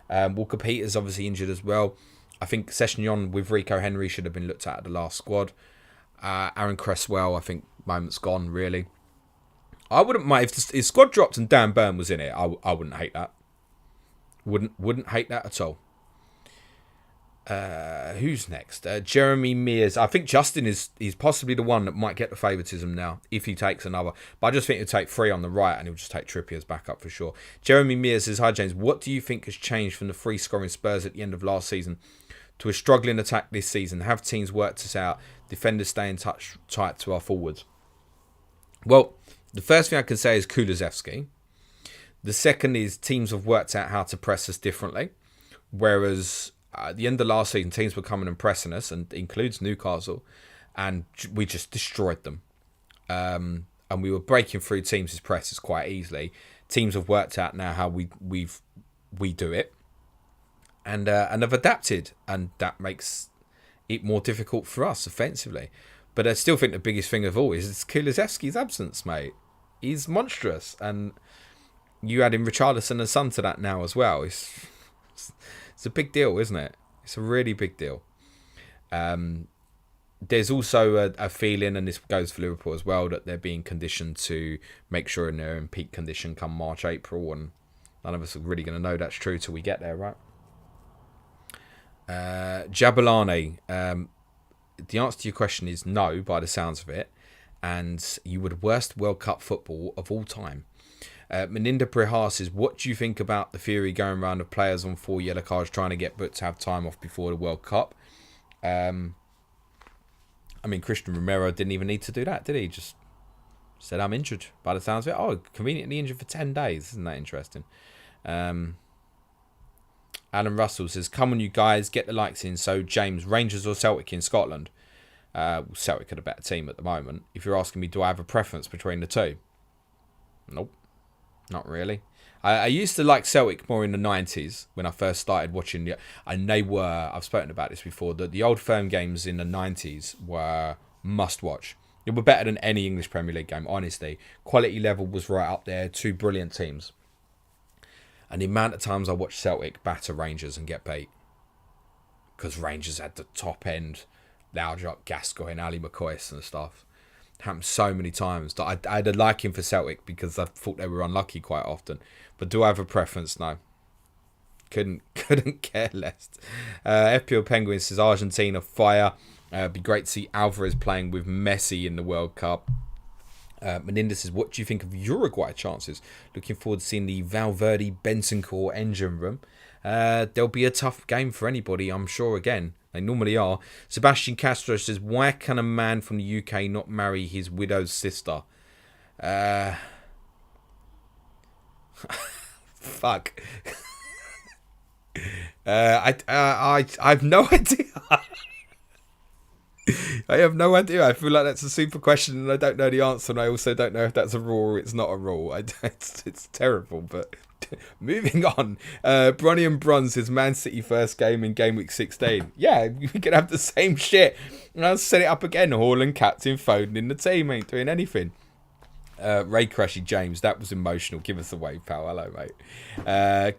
Walker Peters obviously injured as well. I think Sessegnon with Rico Henry should have been looked at the last squad. Aaron Cresswell, I think, moment's gone, really. I wouldn't mind if his squad dropped and Dan Burn was in it. I wouldn't hate that. Wouldn't hate that at all. Who's next? Jeremy Mears. I think Justin is possibly the one that might get the favouritism now if he takes another. But I just think he'll take 3 on the right and he'll just take Trippier's back up for sure. Jeremy Mears says, hi James, what do you think has changed from the 3 scoring Spurs at the end of last season to a struggling attack this season? Have teams worked us out? Defenders staying tight to our forwards? Well, the first thing I can say is Kulusevski. The second is teams have worked out how to press us differently. Whereas at the end of last season, teams were coming and pressing us, and includes Newcastle, and we just destroyed them. And we were breaking through teams' presses quite easily. Teams have worked out now how we do it, and have adapted, and that makes it more difficult for us offensively. But I still think the biggest thing of all is Kulusevski's absence, mate. He's monstrous, and you add in Richarlison and Son to that now as well. It's a big deal, isn't it? It's a really big deal. There's also a feeling, and this goes for Liverpool as well, that they're being conditioned to make sure they're in peak condition come March, April, and none of us are really going to know that's true till we get there, right? Jabulani, the answer to your question is no, by the sounds of it, and you would worst World Cup football of all time. Meninda Prihar says, what do you think about the theory going around of players on 4 yellow cards trying to get booked to have time off before the World Cup? I mean, Christian Romero didn't even need to do that, did he? Just said, I'm injured, by the sounds of it. Oh, conveniently injured for 10 days. Isn't that interesting? Alan Russell says, come on, you guys, get the likes in. So, James, Rangers or Celtic in Scotland? Celtic are the better team at the moment. If you're asking me, do I have a preference between the two? Nope. Not really. I used to like Celtic more in the 90s when I first started watching. And they were, I've spoken about this before, the old firm games in the 90s were must watch. They were better than any English Premier League game, honestly. Quality level was right up there. 2 brilliant teams. And the amount of times I watched Celtic batter Rangers and get beat. Because Rangers had the top end, Laudrup, Gascoigne, Ali McCoy and stuff. Happened so many times that I had a liking for Celtic because I thought they were unlucky quite often. But do I have a preference? No. Couldn't care less. FPL Penguin says Argentina fire. It'd be great to see Alvarez playing with Messi in the World Cup. Meninda says, what do you think of Uruguay chances? Looking forward to seeing the Valverde Bentancur engine room. There'll be a tough game for anybody, I'm sure, again. They normally are. Sebastian Castro says, why can a man from the UK not marry his widow's sister? Fuck. I've no idea. I have no idea. I feel like that's a super question and I don't know the answer, and I also don't know if that's a rule or it's not a rule. It's terrible, but moving on. Bronny and Bronze is Man City first game in Game Week 16. Yeah, we could have the same shit. And I'll set it up again. Haaland, captain, Foden in the team. Ain't doing anything. Ray Crashy James, that was emotional. Give us a wave, pal. Hello, mate.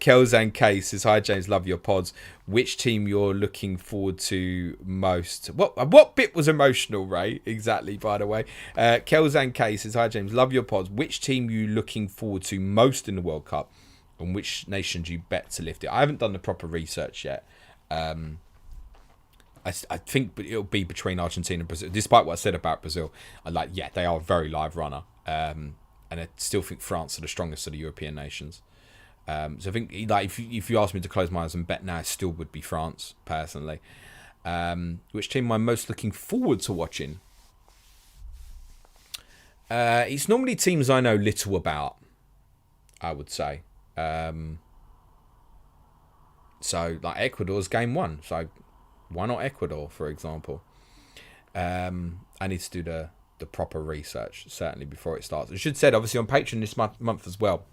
Kelzan Case says, hi, James. Love your pods. Which team you're looking forward to most? What bit was emotional, Ray? Exactly, by the way. Kelzan Case says, hi, James. Love your pods. Which team you looking forward to most in the World Cup? And which nation do you bet to lift it? I haven't done the proper research yet. I think it'll be between Argentina and Brazil. Despite what I said about Brazil, they are a very live runner. And I still think France are the strongest of the European nations. So I think, if you ask me to close my eyes and bet now, it still would be France, personally. Which team am I most looking forward to watching? It's normally teams I know little about, I would say. So, Ecuador's game 1. So, why not Ecuador, for example? I need to do the proper research, certainly, before it starts. I should say, obviously, on Patreon this month as well.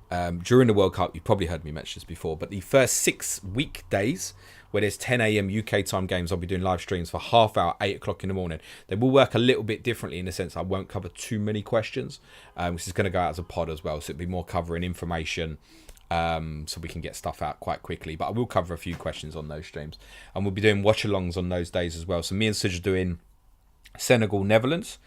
During the World Cup, you probably heard me mention this before, but the first 6 weekdays where there's 10 a.m. UK time games, I'll be doing live streams for half hour, 8 o'clock in the morning. They will work a little bit differently in the sense I won't cover too many questions, which is going to go out as a pod as well. So it'll be more covering information, so we can get stuff out quite quickly. But I will cover a few questions on those streams. And we'll be doing watch-alongs on those days as well. So me and Suj are doing Senegal, Netherlands.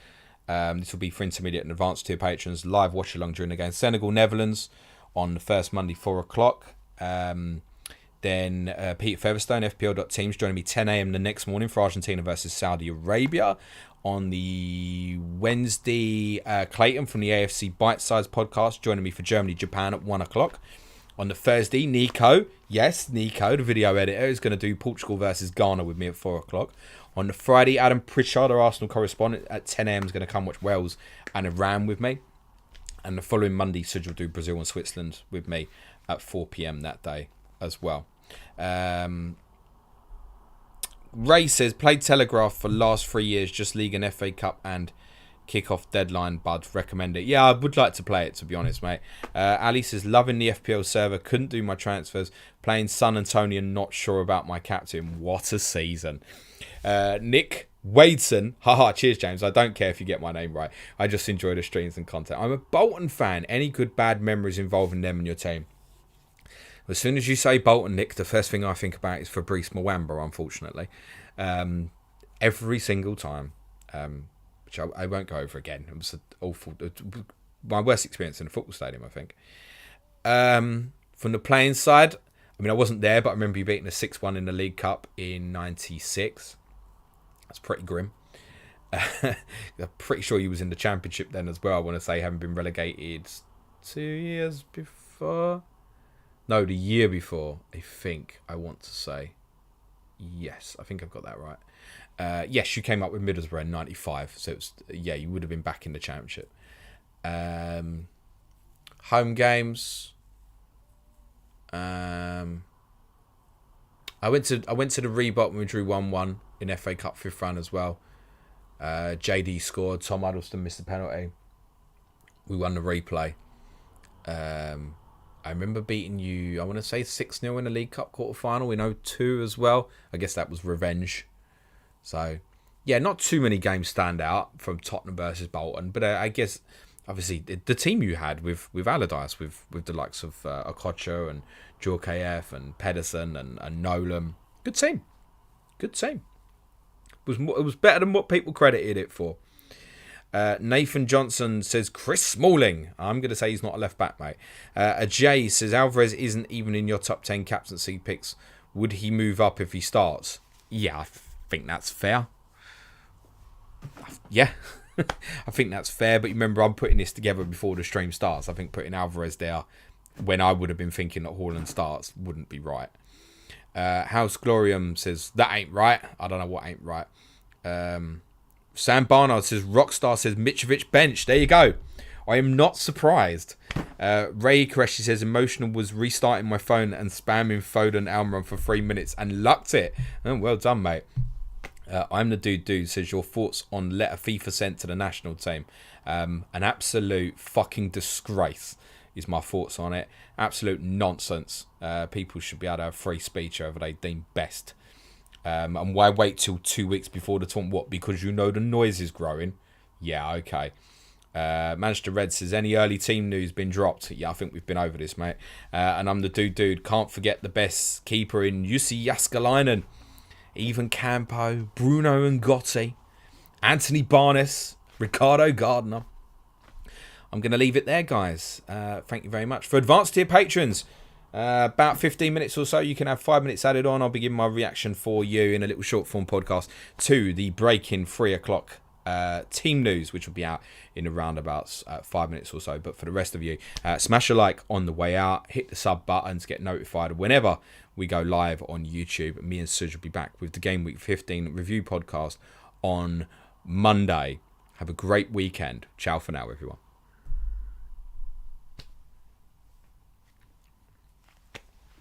This will be for intermediate and advanced tier patrons. Live watch-along during the game. Senegal, Netherlands on the first Monday, 4 o'clock. Then Peter Featherstone, FPL.teams, joining me 10 a.m. the next morning for Argentina versus Saudi Arabia. On the Wednesday, Clayton from the AFC Bite Size podcast, joining me for Germany, Japan at 1 o'clock. On the Thursday, Nico, the video editor, is going to do Portugal versus Ghana with me at 4 o'clock. On the Friday, Adam Pritchard, our Arsenal correspondent, at 10 a.m. is going to come watch Wales and Iran with me. And the following Monday, Suj will do Brazil and Switzerland with me at 4 p.m. that day as well. Ray says, played Telegraph for last 3 years, just League and FA Cup and Kick-Off Deadline, bud. Recommend it. Yeah, I would like to play it, to be honest, mate. Ali says, loving the FPL server, couldn't do my transfers, playing San Antonio, not sure about my captain. What a season. Nick Wadeson, haha, cheers, James. I don't care if you get my name right. I just enjoy the streams and content. I'm a Bolton fan. Any good, bad memories involving them and your team? As soon as you say Bolton, Nick, the first thing I think about is Fabrice Mwamba, unfortunately. Every single time. Which I won't go over again. It was awful. My worst experience in a football stadium, I think. From the playing side, I mean, I wasn't there, but I remember you beating a 6-1 in the League Cup in 96. That's pretty grim. I'm pretty sure you was in the Championship then as well. I want to say, having been relegated 2 years before. No, the year before, I want to say. Yes, I think I've got that right. Yes, you came up with Middlesbrough in 95. So, you would have been back in the Championship. Home games. I went to the Reebok when we drew 1-1 in FA Cup 5th round as well. JD scored. Tom Huddleston missed the penalty. We won the replay. I remember beating you, I want to say 6-0 in the League Cup quarter-final in 02 as well. I guess that was revenge. So, yeah, not too many games stand out from Tottenham versus Bolton. But I guess, obviously, the team you had with Allardyce, with the likes of Okocha and Djorkaeff and Pedersen and Nolan. Good team. Good team. It was better than what people credited it for. Nathan Johnson says Chris Smalling. I'm going to say he's not a left back, mate. Jay says Alvarez isn't even in your top 10 captaincy picks. Would he move up if he starts? Yeah, I think that's fair. Yeah, I think that's fair, but remember, I'm putting this together before the stream starts. I think putting Alvarez there when I would have been thinking that Haaland starts wouldn't be right. House Glorium says, that ain't right. I don't know what ain't right. Sam Barnard says, Rockstar says, Mitrovic bench. There you go. I am not surprised. Ray Koreshi says, emotional was restarting my phone and spamming Foden Almiron for 3 minutes and lucked it. Oh, well done, mate. I'm the dude says, your thoughts on letter FIFA sent to the national team. An absolute fucking disgrace is my thoughts on it. Absolute nonsense. People should be able to have free speech over they deem best. And why wait till 2 weeks before the tournament? What, because you know the noise is growing? Yeah, okay. Manchester Red says, any early team news been dropped? Yeah, I think we've been over this, mate. And I'm the dude. Can't forget the best keeper in Jussi Jaskalainen. Even Campo, Bruno and Gotti, Anthony Barnes, Ricardo Gardner. I'm going to leave it there, guys. Thank you very much. For advanced tier patrons, about 15 minutes or so, you can have 5 minutes added on. I'll be giving my reaction for you in a little short form podcast to the break-in 3 o'clock team news, which will be out in around about 5 minutes or so. But for the rest of you, smash a like on the way out, hit the sub button to get notified whenever we go live on YouTube. Me and Suj will be back with the Game Week 15 review podcast on Monday. Have a great weekend. Ciao for now, everyone.